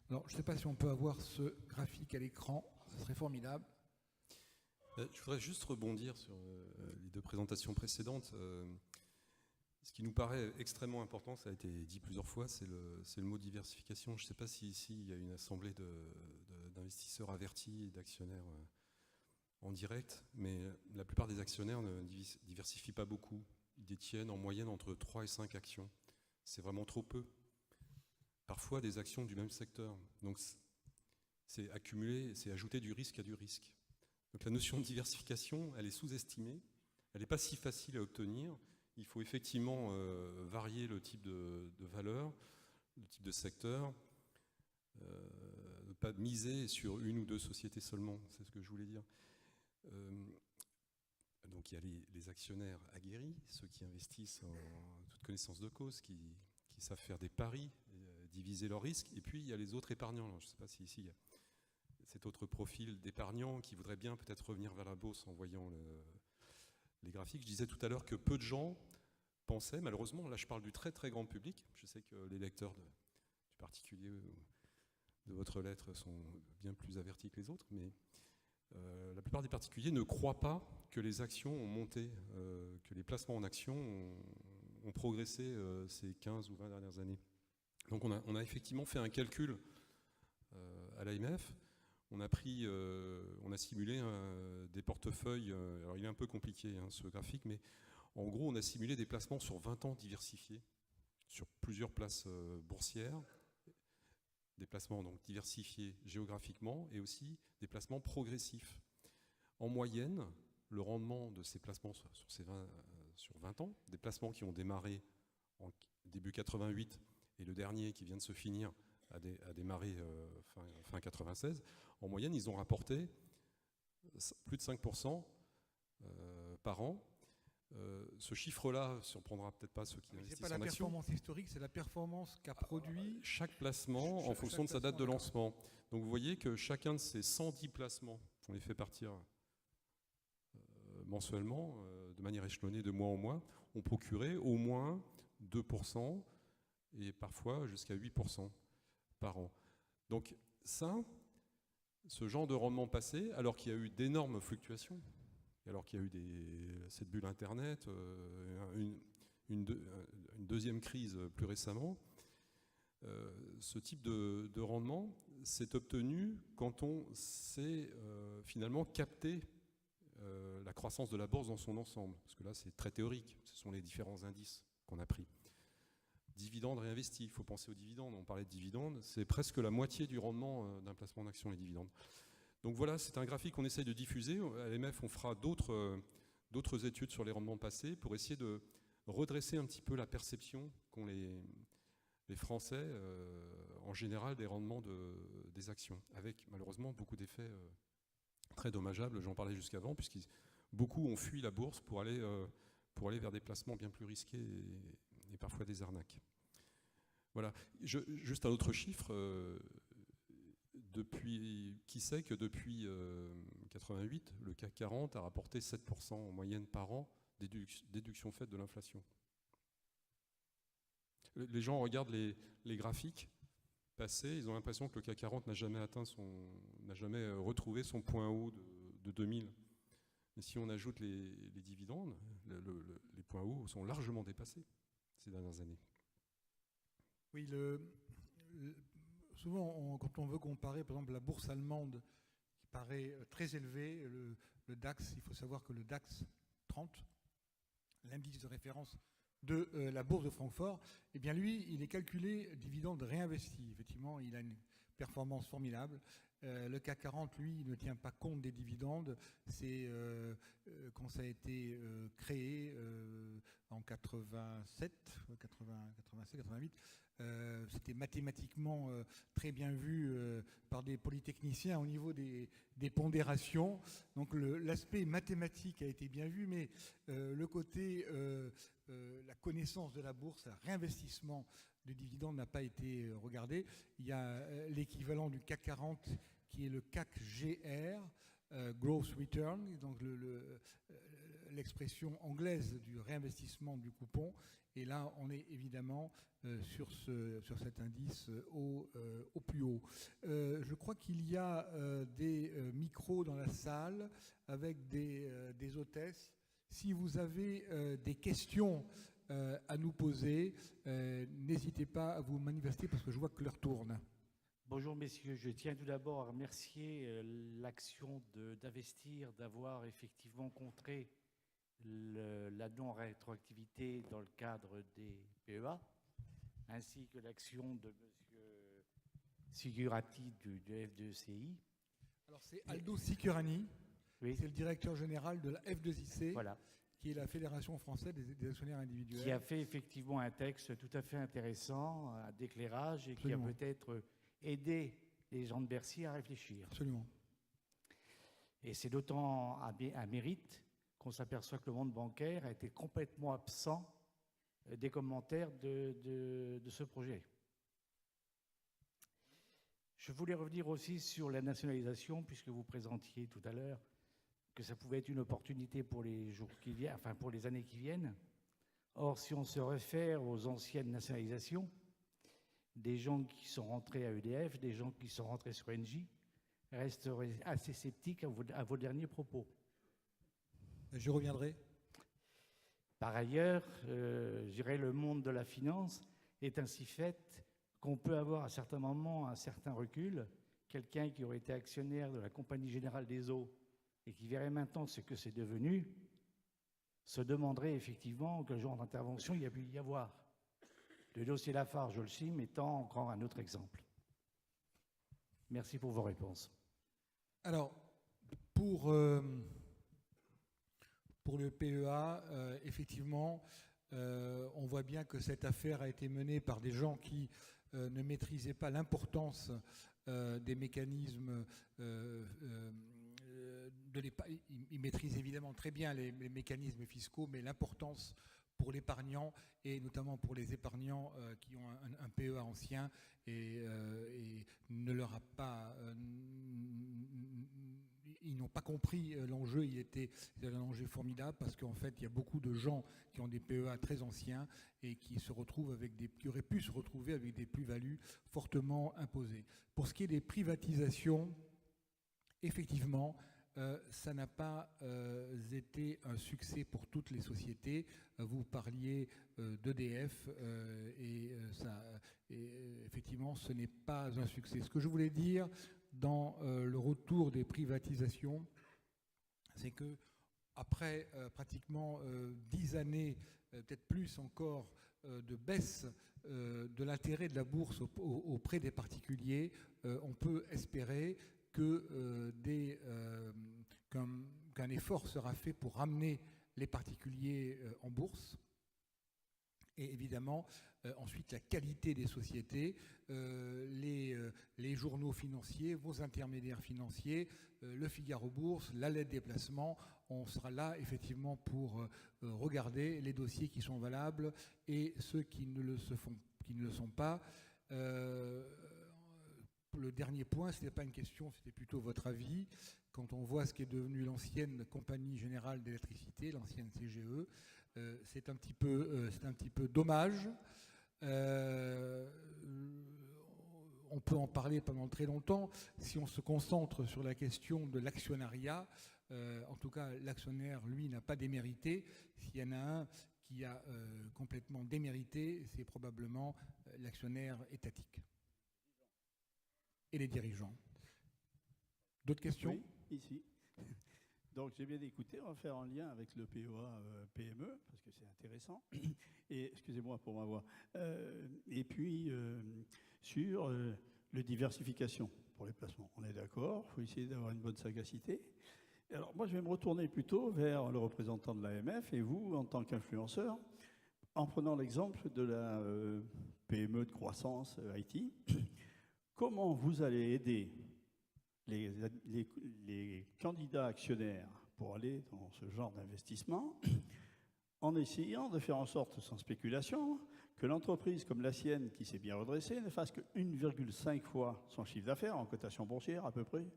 Alors, je ne sais pas si on peut avoir ce graphique à l'écran, ce serait formidable. Je voudrais juste rebondir sur les 2 présentations précédentes. Ce qui nous paraît extrêmement important, ça a été dit plusieurs fois, c'est le mot diversification. Je ne sais pas si ici il y a une assemblée d'investisseurs avertis et d'actionnaires en direct, mais la plupart des actionnaires ne diversifient pas beaucoup. Ils détiennent en moyenne entre 3 et 5 actions. C'est vraiment trop peu. Parfois des actions du même secteur. Donc c'est accumuler, c'est ajouter du risque à du risque. Donc la notion de diversification, elle est sous-estimée, elle n'est pas si facile à obtenir. Il faut effectivement varier le type de valeur, le type de secteur, ne pas miser sur 1 ou 2 sociétés seulement, c'est ce que je voulais dire. Donc il y a les actionnaires aguerris, ceux qui investissent en toute connaissance de cause, qui savent faire des paris, diviser leurs risques, et puis il y a les autres épargnants. Alors, je ne sais pas si ici il y a cet autre profil d'épargnants qui voudrait bien peut-être revenir vers la bourse en voyant les graphiques. Je disais tout à l'heure que peu de gens pensaient, malheureusement, là je parle du très très grand public, je sais que les lecteurs du particulier de votre lettre sont bien plus avertis que les autres, mais la plupart des particuliers ne croient pas que les actions ont monté, que les placements en actions ont progressé ces 15 ou 20 dernières années. Donc on a effectivement fait un calcul à l'AMF. On a simulé des portefeuilles, alors il est un peu compliqué ce graphique, mais en gros on a simulé des placements sur 20 ans diversifiés, sur plusieurs places boursières, des placements donc diversifiés géographiquement et aussi des placements progressifs. En moyenne, le rendement de ces placements sur 20 ans, des placements qui ont démarré en début 88 et le dernier qui vient de se finir a démarré fin 96, en moyenne, ils ont rapporté plus de 5% par an. Ce chiffre-là ne surprendra peut-être pas ceux qui investissent en action. Ce n'est pas la action. performance historique, c'est la performance qu'a produit chaque placement en fonction de sa date de lancement. Donc vous voyez que chacun de ces 110 placements, on les fait partir mensuellement, de manière échelonnée de mois en mois, ont procuré au moins 2% et parfois jusqu'à 8% par an. Donc ça, ce genre de rendement passé, alors qu'il y a eu d'énormes fluctuations, alors qu'il y a eu cette bulle Internet, une deuxième crise plus récemment, ce type de rendement s'est obtenu quand on sait finalement capter la croissance de la bourse dans son ensemble. Parce que là, c'est très théorique. Ce sont les différents indices qu'on a pris. Dividendes réinvestis, il faut penser aux dividendes. On parlait de dividendes, c'est presque la moitié du rendement d'un placement d'action, les dividendes. Donc voilà, c'est un graphique qu'on essaye de diffuser. À l'EMF, on fera d'autres études sur les rendements passés pour essayer de redresser un petit peu la perception qu'ont les Français, en général, des rendements des actions, avec malheureusement beaucoup d'effets très dommageables, j'en parlais jusqu'avant, puisque beaucoup ont fui la bourse pour aller vers des placements bien plus risqués et parfois des arnaques. Voilà. Juste un autre chiffre. Qui sait que depuis 88, le CAC 40 a rapporté 7% en moyenne par an, déduction faite de l'inflation. Les gens regardent les graphiques passés, ils ont l'impression que le CAC 40 n'a jamais retrouvé son point haut de 2000. Mais si on ajoute les dividendes, les points hauts sont largement dépassés ces dernières années. Oui, souvent, quand on veut comparer, par exemple, la bourse allemande, qui paraît très élevée, le DAX, il faut savoir que le DAX 30, l'indice de référence de la bourse de Francfort, eh bien lui, il est calculé dividende réinvesti. Effectivement, il a une performance formidable. Le CAC 40, lui, il ne tient pas compte des dividendes. C'est quand ça a été créé en 87, 88, c'était mathématiquement très bien vu par des polytechniciens au niveau des pondérations. Donc l'aspect mathématique a été bien vu, mais le côté, la connaissance de la bourse, le réinvestissement du dividende n'a pas été regardé. Il y a l'équivalent du CAC 40 qui est le CAC GR, Growth Return, donc l'expression anglaise du réinvestissement du coupon. Et là, on est évidemment sur cet indice au plus haut. Je crois qu'il y a des micros dans la salle avec des hôtesses. Si vous avez des questions à nous poser, n'hésitez pas à vous manifester parce que je vois que l'heure tourne. Bonjour messieurs, je tiens tout d'abord à remercier l'action d'Investir d'avoir effectivement contré la non-rétroactivité dans le cadre des PEA, ainsi que l'action de M. Sicurati du F2CI. Alors c'est Aldo Sicurani, oui. C'est le directeur général de la F2IC, voilà. Qui est la Fédération française des actionnaires individuels. Qui a fait effectivement un texte tout à fait intéressant, d'éclairage, et Absolument. qui a peut-être aidé les gens de Bercy à réfléchir. Absolument. Et c'est d'autant à mérite qu'on s'aperçoit que le monde bancaire a été complètement absent des commentaires de ce projet. Je voulais revenir aussi sur la nationalisation, puisque vous présentiez tout à l'heure que ça pouvait être une opportunité pour les jours qui viennent, enfin pour les années qui viennent. Or, si on se réfère aux anciennes nationalisations, des gens qui sont rentrés à EDF, des gens qui sont rentrés sur Engie, resteraient assez sceptiques à vos derniers propos. Je reviendrai. Par ailleurs, je dirais le monde de la finance est ainsi fait qu'on peut avoir à certains moments un certain recul. Quelqu'un qui aurait été actionnaire de la Compagnie Générale des Eaux et qui verrait maintenant ce que c'est devenu, se demanderait effectivement quel genre d'intervention il y a pu y avoir. Le dossier Lafarge, je le cite, étant encore un autre exemple. Merci pour vos réponses. Alors, pour le PEA, effectivement, on voit bien que cette affaire a été menée par des gens qui ne maîtrisaient pas l'importance des mécanismes de l'épargne. Ils maîtrisent évidemment très bien les mécanismes fiscaux, mais l'importance pour l'épargnant, et notamment pour les épargnants qui ont un PEA ancien, et ne leur a pas... ils n'ont pas compris l'enjeu. C'était un enjeu formidable parce qu'en fait, il y a beaucoup de gens qui ont des PEA très anciens et qui auraient pu se retrouver avec des plus-values fortement imposées. Pour ce qui est des privatisations, effectivement, ça n'a pas été un succès pour toutes les sociétés. Vous parliez d'EDF et effectivement, ce n'est pas un succès. Ce que je voulais dire dans le retour des privatisations, c'est que après pratiquement 10 années, peut-être plus encore, de baisse de l'intérêt de la bourse auprès des particuliers, on peut espérer qu'un effort sera fait pour ramener les particuliers en bourse. Et évidemment, ensuite, la qualité des sociétés, les journaux financiers, vos intermédiaires financiers, le Figaro Bourse, la lettre des placements, on sera là effectivement pour regarder les dossiers qui sont valables et ceux qui ne le sont pas. Le dernier point, ce n'était pas une question, c'était plutôt votre avis. Quand on voit ce qui est devenu l'ancienne Compagnie Générale d'Électricité, l'ancienne CGE, c'est un petit peu dommage. On peut en parler pendant très longtemps. Si on se concentre sur la question de l'actionnariat, en tout cas, l'actionnaire, lui, n'a pas démérité. S'il y en a un qui a complètement démérité, c'est probablement l'actionnaire étatique et les dirigeants. D'autres questions ? Oui, ici. Donc j'ai bien écouté, on va faire un lien avec le PEA PME, parce que c'est intéressant. Et excusez-moi pour ma voix. Et puis sur la diversification pour les placements. On est d'accord, il faut essayer d'avoir une bonne sagacité. Alors moi je vais me retourner plutôt vers le représentant de l'AMF et vous en tant qu'influenceur, en prenant l'exemple de la PME de croissance IT. Comment vous allez aider les candidats actionnaires pour aller dans ce genre d'investissement en essayant de faire en sorte, sans spéculation, que l'entreprise comme la sienne, qui s'est bien redressée, ne fasse que 1,5 fois son chiffre d'affaires en cotation boursière à peu près,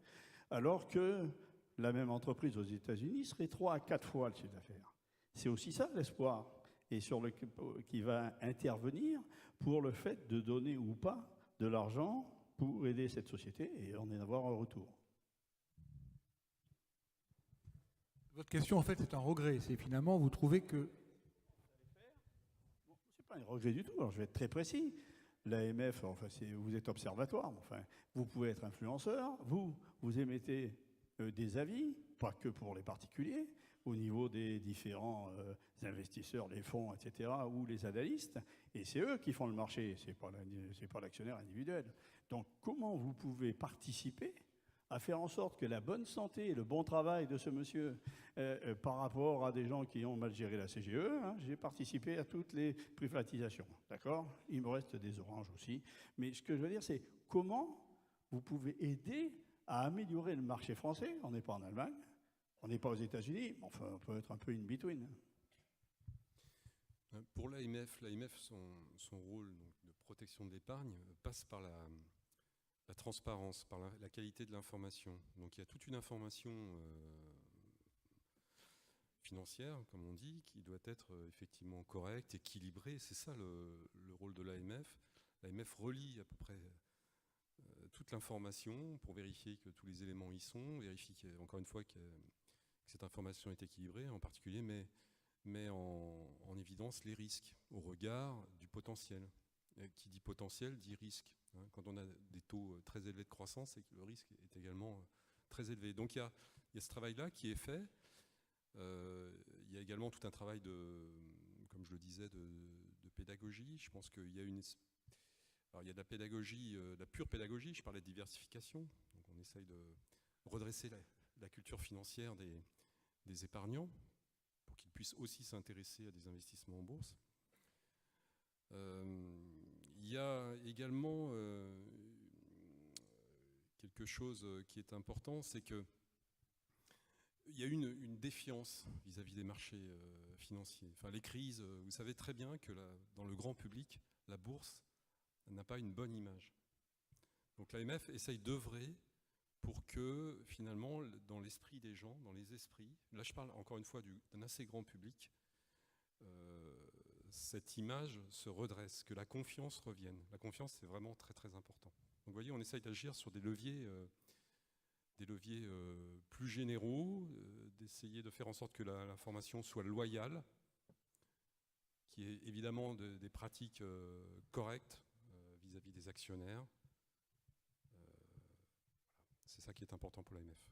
alors que la même entreprise aux États-Unis serait 3 à 4 fois le chiffre d'affaires. C'est aussi ça l'espoir et qui va intervenir pour le fait de donner ou pas de l'argent pour aider cette société et en avoir un retour. Votre question, en fait, c'est un regret. C'est finalement, vous trouvez que... Bon, ce n'est pas un regret du tout. Alors, je vais être très précis. L'AMF, enfin, vous êtes observatoire, mais enfin, vous pouvez être influenceur. Vous émettez des avis, pas que pour les particuliers, au niveau des différents investisseurs, les fonds, etc., ou les analystes. Et c'est eux qui font le marché, ce n'est pas l'actionnaire individuel. Donc, comment vous pouvez participer à faire en sorte que la bonne santé et le bon travail de ce monsieur par rapport à des gens qui ont mal géré la CGE, hein, j'ai participé à toutes les privatisations, d'accord ? Il me reste des oranges aussi. Mais ce que je veux dire, c'est comment vous pouvez aider à améliorer le marché français. On n'est pas en Allemagne, on n'est pas aux États-Unis, mais enfin, on peut être un peu in between. Pour l'AMF, son rôle donc, de protection de l'épargne passe par la transparence, par la qualité de l'information. Donc il y a toute une information financière, comme on dit, qui doit être effectivement correcte, équilibrée. C'est ça le rôle de l'AMF. L'AMF relie à peu près toute l'information pour vérifier que tous les éléments y sont, vérifier encore une fois que cette information est équilibrée, en particulier, met en évidence les risques au regard du potentiel. Qui dit potentiel dit risque. Quand on a des taux très élevés de croissance, c'est que le risque est également très élevé. Donc il y a ce travail-là qui est fait. Il y a également tout un travail comme je le disais, de pédagogie. Je pense qu'il y a Alors, il y a de la pédagogie, de la pure pédagogie, je parlais de diversification. Donc, on essaye de redresser la culture financière des épargnants pour qu'ils puissent aussi s'intéresser à des investissements en bourse. Il y a également quelque chose qui est important, c'est que il y a une défiance vis-à-vis des marchés financiers. Enfin, les crises, vous savez très bien que dans le grand public, la bourse n'a pas une bonne image. Donc l'AMF essaye d'œuvrer pour que finalement, dans l'esprit des gens, dans les esprits, là je parle encore une fois d'un assez grand public, cette image se redresse, que la confiance revienne. La confiance, c'est vraiment très très important. Donc vous voyez, on essaye d'agir sur des leviers plus généraux, d'essayer de faire en sorte que l'information soit loyale, qui est évidemment des pratiques correctes vis-à-vis des actionnaires. C'est ça qui est important pour l'AMF.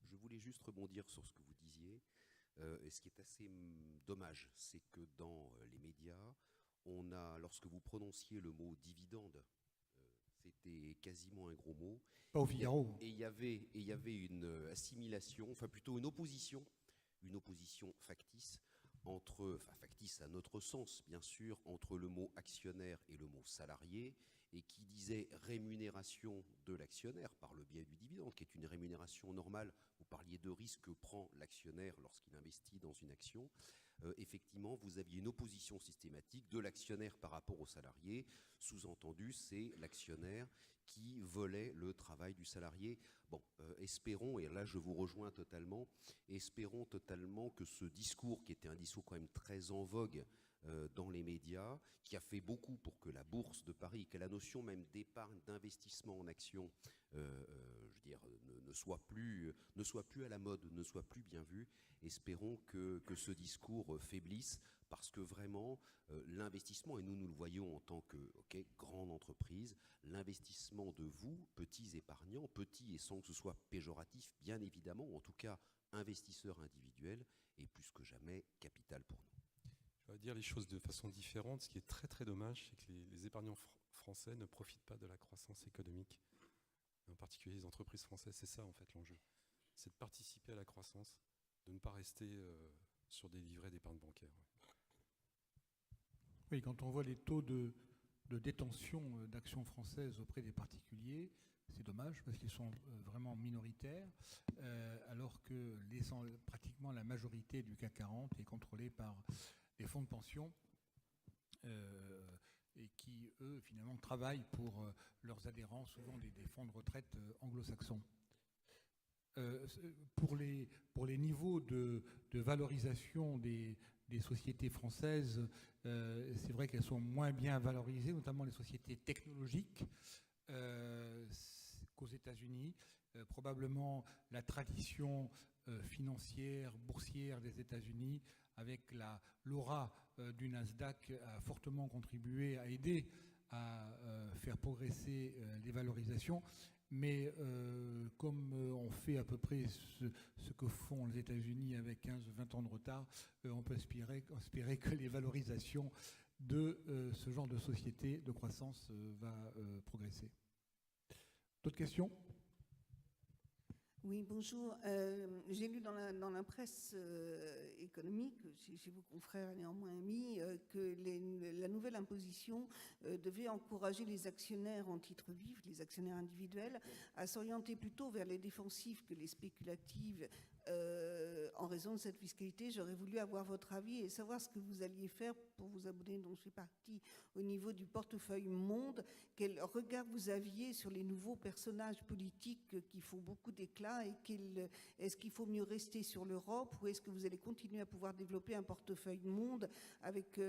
Je voulais juste rebondir sur ce que vous disiez. Et ce qui est assez dommage, c'est que dans les médias, lorsque vous prononciez le mot dividende, c'était quasiment un gros mot. Pas au Figaro. Et il y avait une assimilation, enfin plutôt une opposition factice factice à notre sens, bien sûr, entre le mot actionnaire et le mot salarié, et qui disait rémunération de l'actionnaire par le biais du dividende, qui est une rémunération normale. Vous parliez de risque que prend l'actionnaire lorsqu'il investit dans une action. Effectivement, vous aviez une opposition systématique de l'actionnaire par rapport au salarié. Sous-entendu, c'est l'actionnaire qui volait le travail du salarié. Bon, espérons, et là je vous rejoins totalement, espérons totalement que ce discours, qui était un discours quand même très en vogue dans les médias, qui a fait beaucoup pour que la bourse de Paris, que la notion même d'épargne, d'investissement en actions, ne soit plus à la mode, ne soit plus bien vue. Espérons que ce discours faiblisse, parce que vraiment, l'investissement, et nous le voyons en tant que grande entreprise, l'investissement de vous, petits épargnants, petits et sans que ce soit péjoratif, bien évidemment, ou en tout cas investisseurs individuels, est plus que jamais capital pour nous. Je vais dire les choses de façon différente. Ce qui est très très dommage, c'est que les épargnants français ne profitent pas de la croissance économique, en particulier les entreprises françaises. C'est ça en fait l'enjeu, c'est de participer à la croissance, de ne pas rester sur des livrets d'épargne bancaire. Oui, quand on voit les taux de détention d'actions françaises auprès des particuliers, c'est dommage parce qu'ils sont vraiment minoritaires, alors que pratiquement la majorité du CAC 40 est contrôlée par des fonds de pension et qui, eux, finalement, travaillent pour leurs adhérents, souvent des fonds de retraite anglo-saxons. Pour les niveaux de valorisation des sociétés françaises, c'est vrai qu'elles sont moins bien valorisées, notamment les sociétés technologiques qu'aux États-Unis. Probablement la tradition financière, boursière des États-Unis, avec l'aura du Nasdaq, a fortement contribué à aider à faire progresser les valorisations. Mais comme on fait à peu près ce que font les États-Unis avec 15-20 ans de retard, on peut espérer que les valorisations de ce genre de société de croissance va progresser. D'autres questions ? Oui, bonjour. J'ai lu dans la presse économique, chez vos confrères néanmoins amis, que la nouvelle imposition devait encourager les actionnaires en titres vifs, les actionnaires individuels, à s'orienter plutôt vers les défensives que les spéculatives en raison de cette fiscalité. J'aurais voulu avoir votre avis et savoir ce que vous alliez faire pour vous abonner, dont je fais partie, au niveau du portefeuille Monde. Quel regard vous aviez sur les nouveaux personnages politiques qui font beaucoup d'éclat, et est-ce qu'il faut mieux rester sur l'Europe, ou est-ce que vous allez continuer à pouvoir développer un portefeuille Monde avec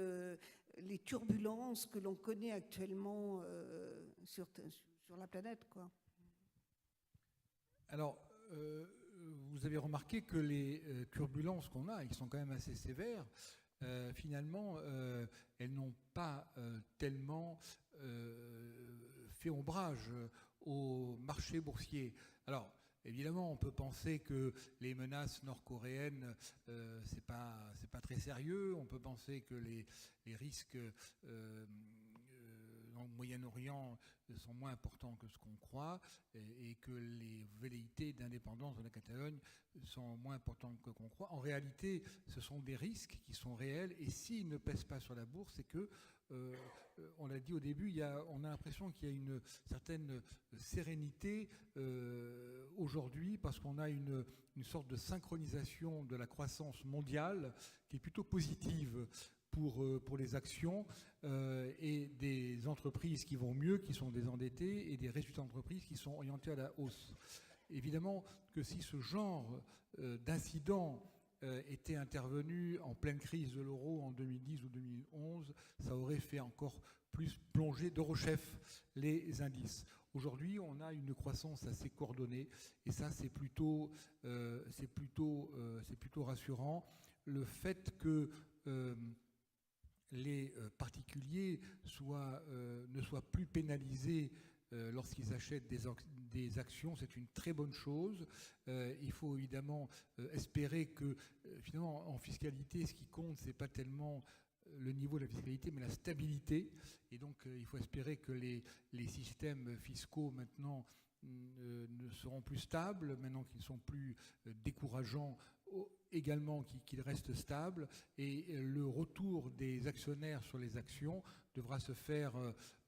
les turbulences que l'on connaît actuellement sur la planète, quoi. Alors, vous avez remarqué que les turbulences qu'on a, qui sont quand même assez sévères, finalement, elles n'ont pas tellement fait ombrage au marché boursier. Alors, évidemment, on peut penser que les menaces nord-coréennes, c'est pas très sérieux. On peut penser que les risques dans le Moyen-Orient sont moins importants que ce qu'on croit et que les velléités d'indépendance de la Catalogne sont moins importantes que qu'on croit. En réalité, ce sont des risques qui sont réels et s'ils ne pèsent pas sur la bourse, c'est que, on l'a dit au début, on a l'impression qu'il y a une certaine sérénité aujourd'hui parce qu'on a une sorte de synchronisation de la croissance mondiale qui est plutôt positive pour les actions et des entreprises qui vont mieux, qui sont désendettées, et des résultats d'entreprises qui sont orientés à la hausse. Évidemment que si ce genre d'incident était intervenu en pleine crise de l'euro en 2010 ou 2011, ça aurait fait encore plus plonger d'Eurochef les indices. Aujourd'hui, on a une croissance assez coordonnée et ça, c'est plutôt rassurant. Le fait que les particuliers ne soient plus pénalisés lorsqu'ils achètent des actions, c'est une très bonne chose. Il faut évidemment espérer que, finalement, en fiscalité, ce qui compte, ce n'est pas tellement le niveau de la fiscalité, mais la stabilité. Et donc, il faut espérer que les systèmes fiscaux, maintenant, ne seront plus stables, maintenant qu'ils ne sont plus décourageants, également qu'ils restent stables. Et le retour des actionnaires sur les actions devra se faire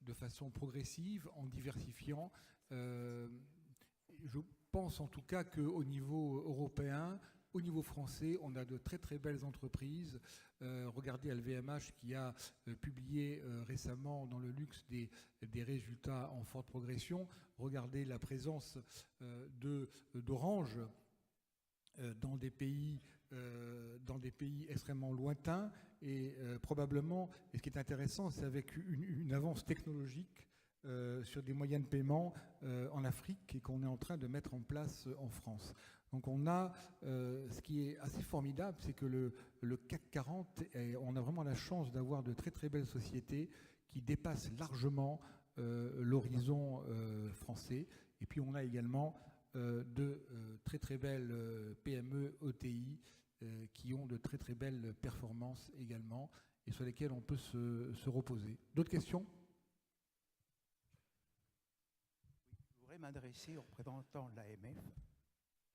de façon progressive, en diversifiant. Je pense en tout cas qu'au niveau européen, au niveau français, on a de très très belles entreprises. Regardez LVMH qui a publié récemment dans le luxe des résultats en forte progression. Regardez la présence d'Orange dans des pays extrêmement lointains et probablement, et ce qui est intéressant, c'est avec une avance technologique sur des moyens de paiement en Afrique et qu'on est en train de mettre en place en France. Donc on a, ce qui est assez formidable, c'est que le CAC 40, on a vraiment la chance d'avoir de très très belles sociétés qui dépassent largement l'horizon français. Et puis on a également de très très belles PME, ETI, qui ont de très très belles performances également et sur lesquelles on peut se reposer. D'autres questions ? Je voudrais m'adresser aux représentants de l'AMF.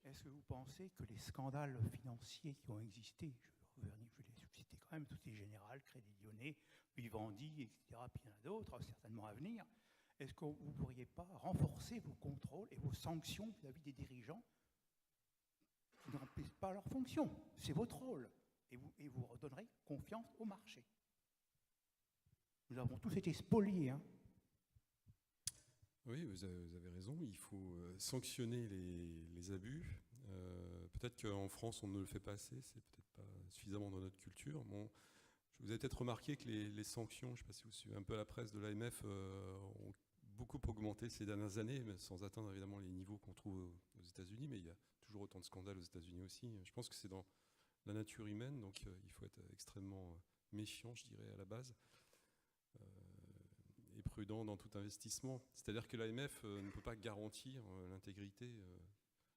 Est-ce que vous pensez que les scandales financiers qui ont existé, je vais les citer quand même, Société Générale, Crédit Lyonnais, Vivendi, etc., puis il y en a d'autres, certainement à venir, est-ce que vous ne pourriez pas renforcer vos contrôles et vos sanctions vis-à-vis des dirigeants qui ne remplissent pas leur fonction? C'est votre rôle. Et vous redonnerez confiance au marché. Nous avons tous été spoliés. Oui, vous avez raison. Il faut sanctionner les abus. Peut-être qu'en France, on ne le fait pas assez. C'est peut-être pas suffisamment dans notre culture. Bon, vous avez peut-être remarqué que les sanctions, je ne sais pas si vous suivez un peu la presse de l'AMF, ont beaucoup augmenté ces dernières années, mais sans atteindre évidemment les niveaux qu'on trouve aux États-Unis. Mais il y a toujours autant de scandales aux États-Unis aussi. Je pense que c'est dans la nature humaine, donc il faut être extrêmement méfiant, je dirais, à la base. Et prudent dans tout investissement. C'est-à-dire que l'AMF ne peut pas garantir l'intégrité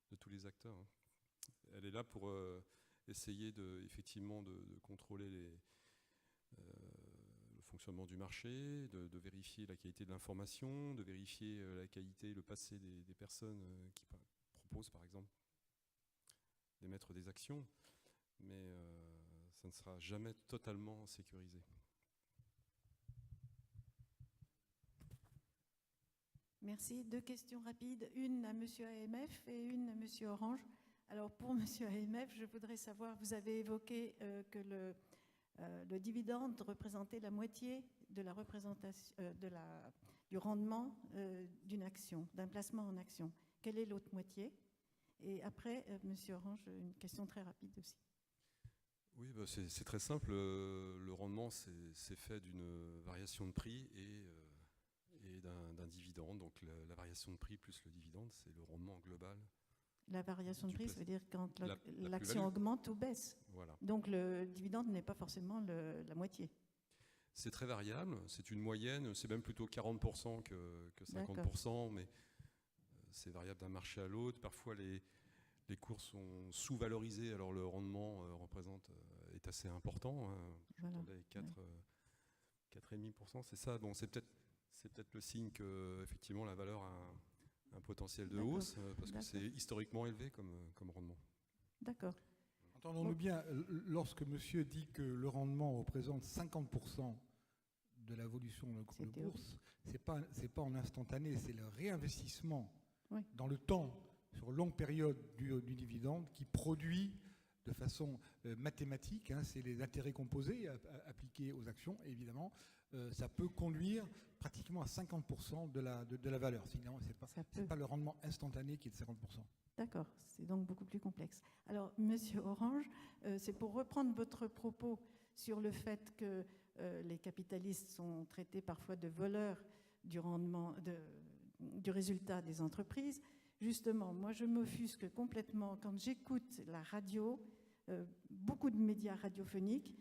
de tous les acteurs. Elle est là pour essayer effectivement de contrôler le fonctionnement du marché, de vérifier la qualité de l'information, de vérifier la qualité, le passé des personnes qui proposent par exemple d'émettre des actions, mais ça ne sera jamais totalement sécurisé. Merci. Deux questions rapides. Une à M. AMF et une à M. Orange. Alors pour M. AMF, je voudrais savoir, vous avez évoqué que le dividende représentait la moitié de la représentation du rendement d'une action, d'un placement en action. Quelle est l'autre moitié? Et après, M. Orange, une question très rapide aussi. Oui, bah c'est très simple. Le rendement, c'est fait d'une variation de prix et d'un dividende. Donc la variation de prix plus le dividende, c'est le rendement global. La variation de prix, ça veut dire quand l'action augmente ou baisse. Voilà. Donc le dividende n'est pas forcément la moitié. C'est très variable, c'est une moyenne, c'est même plutôt 40% que 50%, mais c'est variable d'un marché à l'autre. Parfois les cours sont sous-valorisés, alors le rendement est assez important. Voilà. 4,5%, c'est ça. Bon, c'est c'est peut-être le signe que effectivement la valeur a un potentiel de D'accord. hausse, parce que D'accord. c'est historiquement élevé comme rendement. D'accord. Entendons-nous bien, lorsque monsieur dit que le rendement représente 50% de l'évolution de C'est la théorique. bourse, c'est pas en instantané, c'est le réinvestissement Oui. dans le temps, sur longue période du dividende, qui produit de façon mathématique, hein, c'est les intérêts composés appliqués aux actions, évidemment, ça peut conduire pratiquement à 50% de la valeur. Sinon, Ça c'est peut. pas le rendement instantané qui est de 50%. D'accord, c'est donc beaucoup plus complexe. Alors, Monsieur Orange, c'est pour reprendre votre propos sur le fait que les capitalistes sont traités parfois de voleurs du rendement, du résultat des entreprises. Justement, moi, je m'offusque complètement quand j'écoute la radio, beaucoup de médias radiophoniques.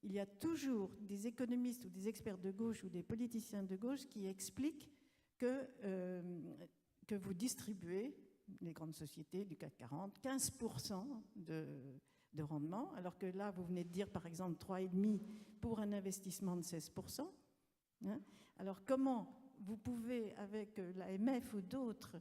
Il y a toujours des économistes ou des experts de gauche ou des politiciens de gauche qui expliquent que vous distribuez, les grandes sociétés du CAC 40, 15% de rendement, alors que là, vous venez de dire, par exemple, 3,5% pour un investissement de 16%. Hein. Alors, comment vous pouvez, avec l'AMF ou d'autres,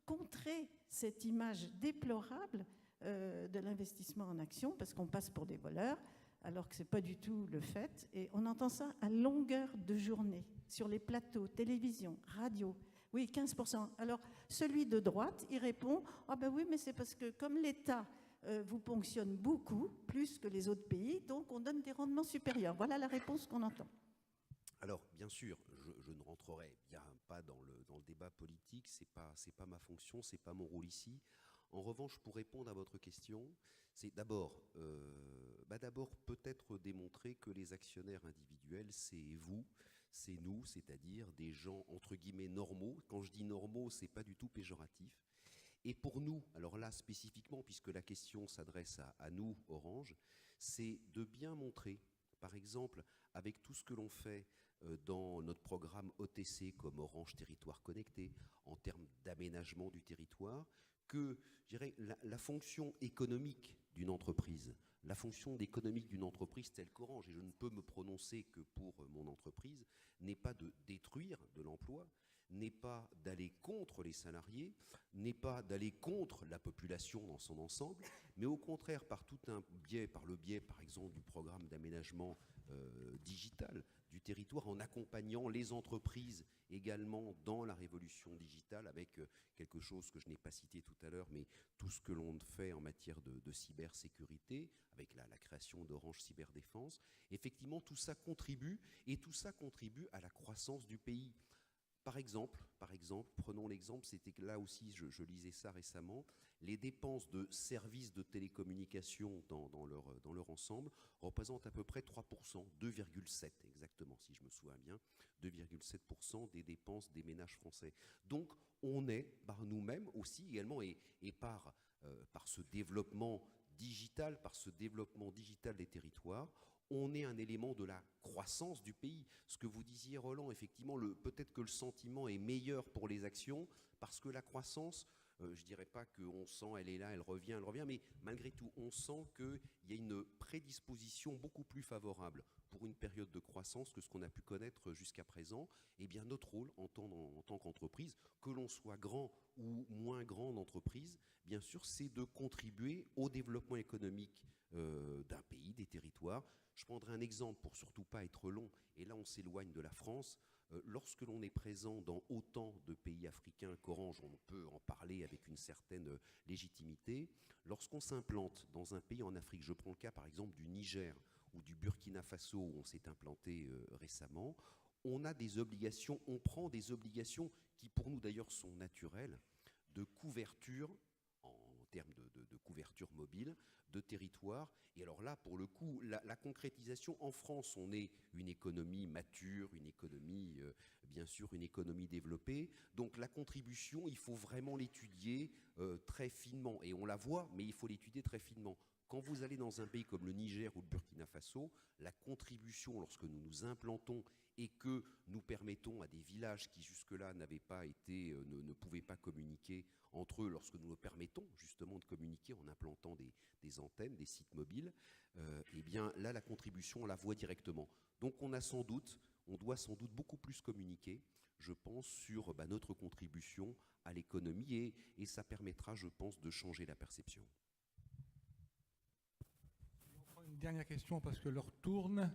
contrer cette image déplorable de l'investissement en actions, parce qu'on passe pour des voleurs, alors que ce n'est pas du tout le fait. Et on entend ça à longueur de journée, sur les plateaux, télévision, radio. Oui, 15%. Alors, celui de droite, il répond « Ah ben oui, mais c'est parce que comme l'État vous ponctionne beaucoup, plus que les autres pays, donc on donne des rendements supérieurs. » Voilà la réponse qu'on entend. Alors, bien sûr, je ne rentrerai bien pas dans le débat politique, c'est pas ma fonction, c'est pas mon rôle ici. En revanche, pour répondre à votre question, c'est d'abord peut-être démontrer que les actionnaires individuels, c'est vous, c'est nous, c'est-à-dire des gens entre guillemets normaux. Quand je dis normaux, c'est pas du tout péjoratif. Et pour nous, alors là spécifiquement, puisque la question s'adresse à nous, Orange, c'est de bien montrer, par exemple, avec tout ce que l'on fait dans notre programme OTC comme Orange Territoire Connecté, en termes d'aménagement du territoire, que je dirais, la fonction économique d'une entreprise, la fonction économique d'une entreprise telle qu'Orange, et je ne peux me prononcer que pour mon entreprise, n'est pas de détruire de l'emploi, n'est pas d'aller contre les salariés, n'est pas d'aller contre la population dans son ensemble, mais au contraire, par le biais, par exemple, du programme d'aménagement digital du territoire, en accompagnant les entreprises également dans la révolution digitale, avec quelque chose que je n'ai pas cité tout à l'heure, mais tout ce que l'on fait en matière de cybersécurité, avec la création d'Orange Cyberdéfense. Effectivement, tout ça contribue, et tout ça contribue à la croissance du pays. Par exemple, prenons l'exemple, c'était que là aussi, je lisais ça récemment, les dépenses de services de télécommunications dans leur ensemble représentent à peu près 3%, 2,7 exactement, si je me souviens bien, 2,7% des dépenses des ménages français. Donc, on est par nous-mêmes aussi également, et par ce développement digital, des territoires, on est un élément de la croissance du pays. Ce que vous disiez, Roland, effectivement, peut-être que le sentiment est meilleur pour les actions, parce que la croissance, je ne dirais pas qu'on sent, elle est là, elle revient, mais malgré tout, on sent qu'il y a une prédisposition beaucoup plus favorable pour une période de croissance que ce qu'on a pu connaître jusqu'à présent. Eh bien, notre rôle en tant qu'entreprise, que l'on soit grand ou moins grande entreprise, bien sûr, c'est de contribuer au développement économique d'un pays, des territoires. Je prendrai un exemple pour surtout pas être long, et là on s'éloigne de la France. Lorsque l'on est présent dans autant de pays africains qu'Orange, on peut en parler avec une certaine légitimité. Lorsqu'on s'implante dans un pays en Afrique, je prends le cas par exemple du Niger ou du Burkina Faso où on s'est implanté récemment, on a des obligations, on prend des obligations qui pour nous d'ailleurs sont naturelles, de couverture en termes de couverture mobile, de territoire. Et alors là, pour le coup, la concrétisation, en France, on est une économie mature, une économie, bien sûr, une économie développée. Donc la contribution, il faut vraiment l'étudier très finement. Et on la voit, mais il faut l'étudier très finement. Quand vous allez dans un pays comme le Niger ou le Burkina Faso, la contribution, lorsque nous nous implantons et que nous permettons à des villages qui jusque-là n'avaient pas été, ne pouvaient pas communiquer entre eux, lorsque nous leur permettons justement de communiquer en implantant des antennes, des sites mobiles, eh bien là, la contribution, on la voit directement. Donc on a sans doute, On doit sans doute beaucoup plus communiquer, je pense, sur notre contribution à l'économie et ça permettra, je pense, de changer la perception. On prend une dernière question parce que l'heure tourne.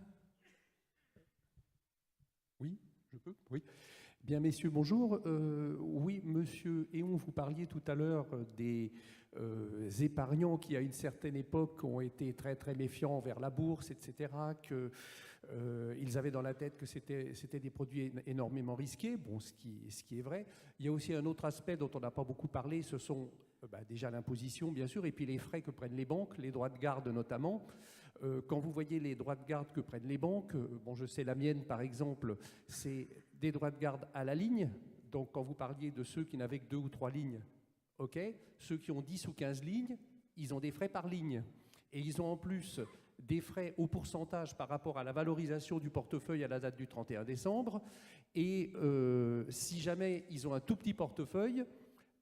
Oui, je peux. Oui. Bien, messieurs, bonjour. Oui, monsieur Héon, vous parliez tout à l'heure des épargnants qui, à une certaine époque, ont été très, très méfiants envers la bourse, etc., qu'ils avaient dans la tête que c'était des produits énormément risqués, bon, ce qui est vrai. Il y a aussi un autre aspect dont on n'a pas beaucoup parlé, ce sont déjà l'imposition, bien sûr, et puis les frais que prennent les banques, les droits de garde notamment. Quand vous voyez les droits de garde que prennent les banques, bon, je sais la mienne par exemple, c'est des droits de garde à la ligne. Donc quand vous parliez de ceux qui n'avaient que 2 ou 3 lignes, ok, ceux qui ont 10 ou 15 lignes, ils ont des frais par ligne. Et ils ont en plus des frais au pourcentage par rapport à la valorisation du portefeuille à la date du 31 décembre. Et si jamais ils ont un tout petit portefeuille,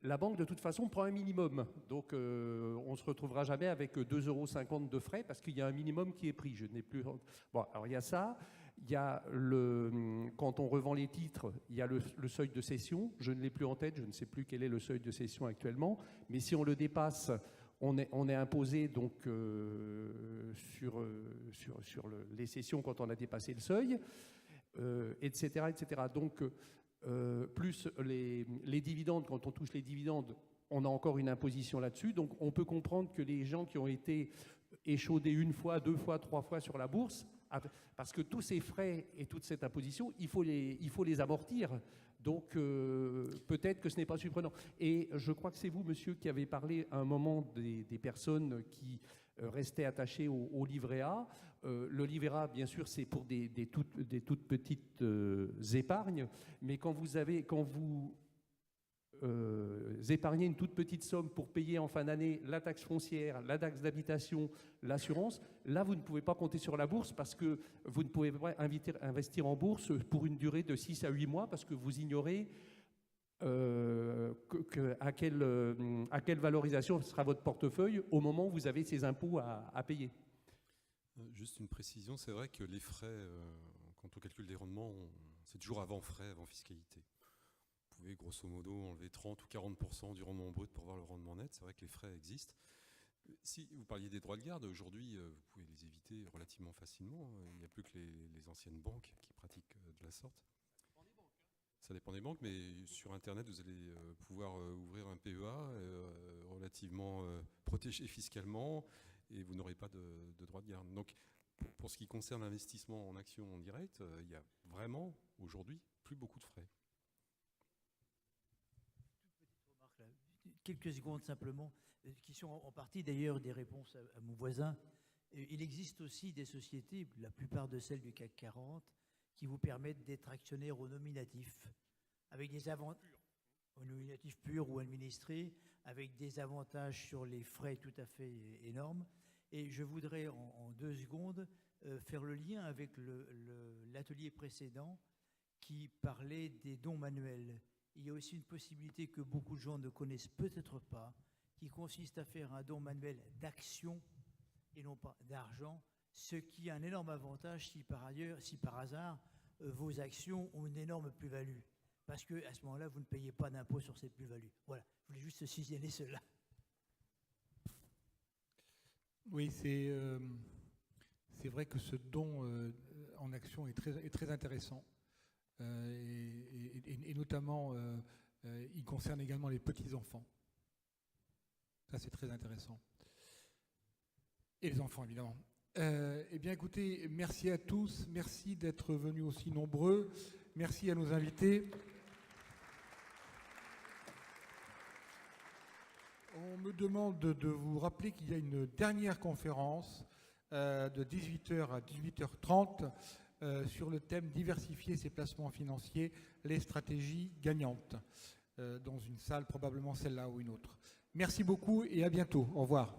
la banque, de toute façon, prend un minimum. Donc, on ne se retrouvera jamais avec 2,50 € de frais parce qu'il y a un minimum qui est pris. Je n'ai plus... Bon, alors il y a ça. Il y a quand on revend les titres, il y a le seuil de cession. Je ne l'ai plus en tête. Je ne sais plus quel est le seuil de cession actuellement. Mais si on le dépasse, on est imposé donc, sur les cessions quand on a dépassé le seuil, etc., etc. Donc... plus les dividendes, quand on touche les dividendes, on a encore une imposition là-dessus. Donc on peut comprendre que les gens qui ont été échaudés 1 fois, 2 fois, 3 fois sur la bourse, parce que tous ces frais et toute cette imposition, il faut les amortir. Donc peut-être que ce n'est pas surprenant. Et je crois que c'est vous, monsieur, qui avez parlé à un moment des personnes qui restaient attachées au livret A. Le livret A, bien sûr, c'est pour des toutes petites épargnes, mais quand vous épargnez une toute petite somme pour payer en fin d'année la taxe foncière, la taxe d'habitation, l'assurance, là, vous ne pouvez pas compter sur la bourse parce que vous ne pouvez pas investir en bourse pour une durée de 6 à 8 mois parce que vous ignorez à quelle valorisation sera votre portefeuille au moment où vous avez ces impôts à payer. Juste une précision, c'est vrai que les frais, quand on calcule des rendements, c'est toujours avant frais, avant fiscalité. Vous pouvez grosso modo enlever 30 ou 40% du rendement brut pour voir le rendement net. C'est vrai que les frais existent. Si vous parliez des droits de garde, aujourd'hui, vous pouvez les éviter relativement facilement. Il n'y a plus que les anciennes banques qui pratiquent de la sorte. Ça dépend des banques, mais sur Internet, vous allez pouvoir ouvrir un PEA relativement protégé fiscalement et vous n'aurez pas de droits de garde. Donc, pour ce qui concerne l'investissement en actions en direct, il y a vraiment, aujourd'hui, plus beaucoup de frais. Quelques secondes simplement, qui sont en partie d'ailleurs des réponses à mon voisin. Il existe aussi des sociétés, la plupart de celles du CAC 40, qui vous permettent d'être actionnaire au nominatif, avec des avantages, au nominatif pur ou administré, avec des avantages sur les frais tout à fait énormes. Et je voudrais en 2 secondes faire le lien avec l'atelier précédent qui parlait des dons manuels. Il y a aussi une possibilité que beaucoup de gens ne connaissent peut-être pas, qui consiste à faire un don manuel d'actions et non pas d'argent, ce qui a un énorme avantage si par hasard vos actions ont une énorme plus-value. Parce qu'à ce moment-là, vous ne payez pas d'impôt sur cette plus-value. Voilà, je voulais juste signaler cela. Oui, c'est vrai que ce don en action est très intéressant. Et notamment, il concerne également les petits-enfants. Ça, c'est très intéressant. Et les enfants, évidemment. Eh bien, écoutez, merci à tous. Merci d'être venus aussi nombreux. Merci à nos invités. On me demande de vous rappeler qu'il y a une dernière conférence de 18h à 18h30 sur le thème « Diversifier ses placements financiers, les stratégies gagnantes » dans une salle, probablement celle-là ou une autre. Merci beaucoup et à bientôt. Au revoir.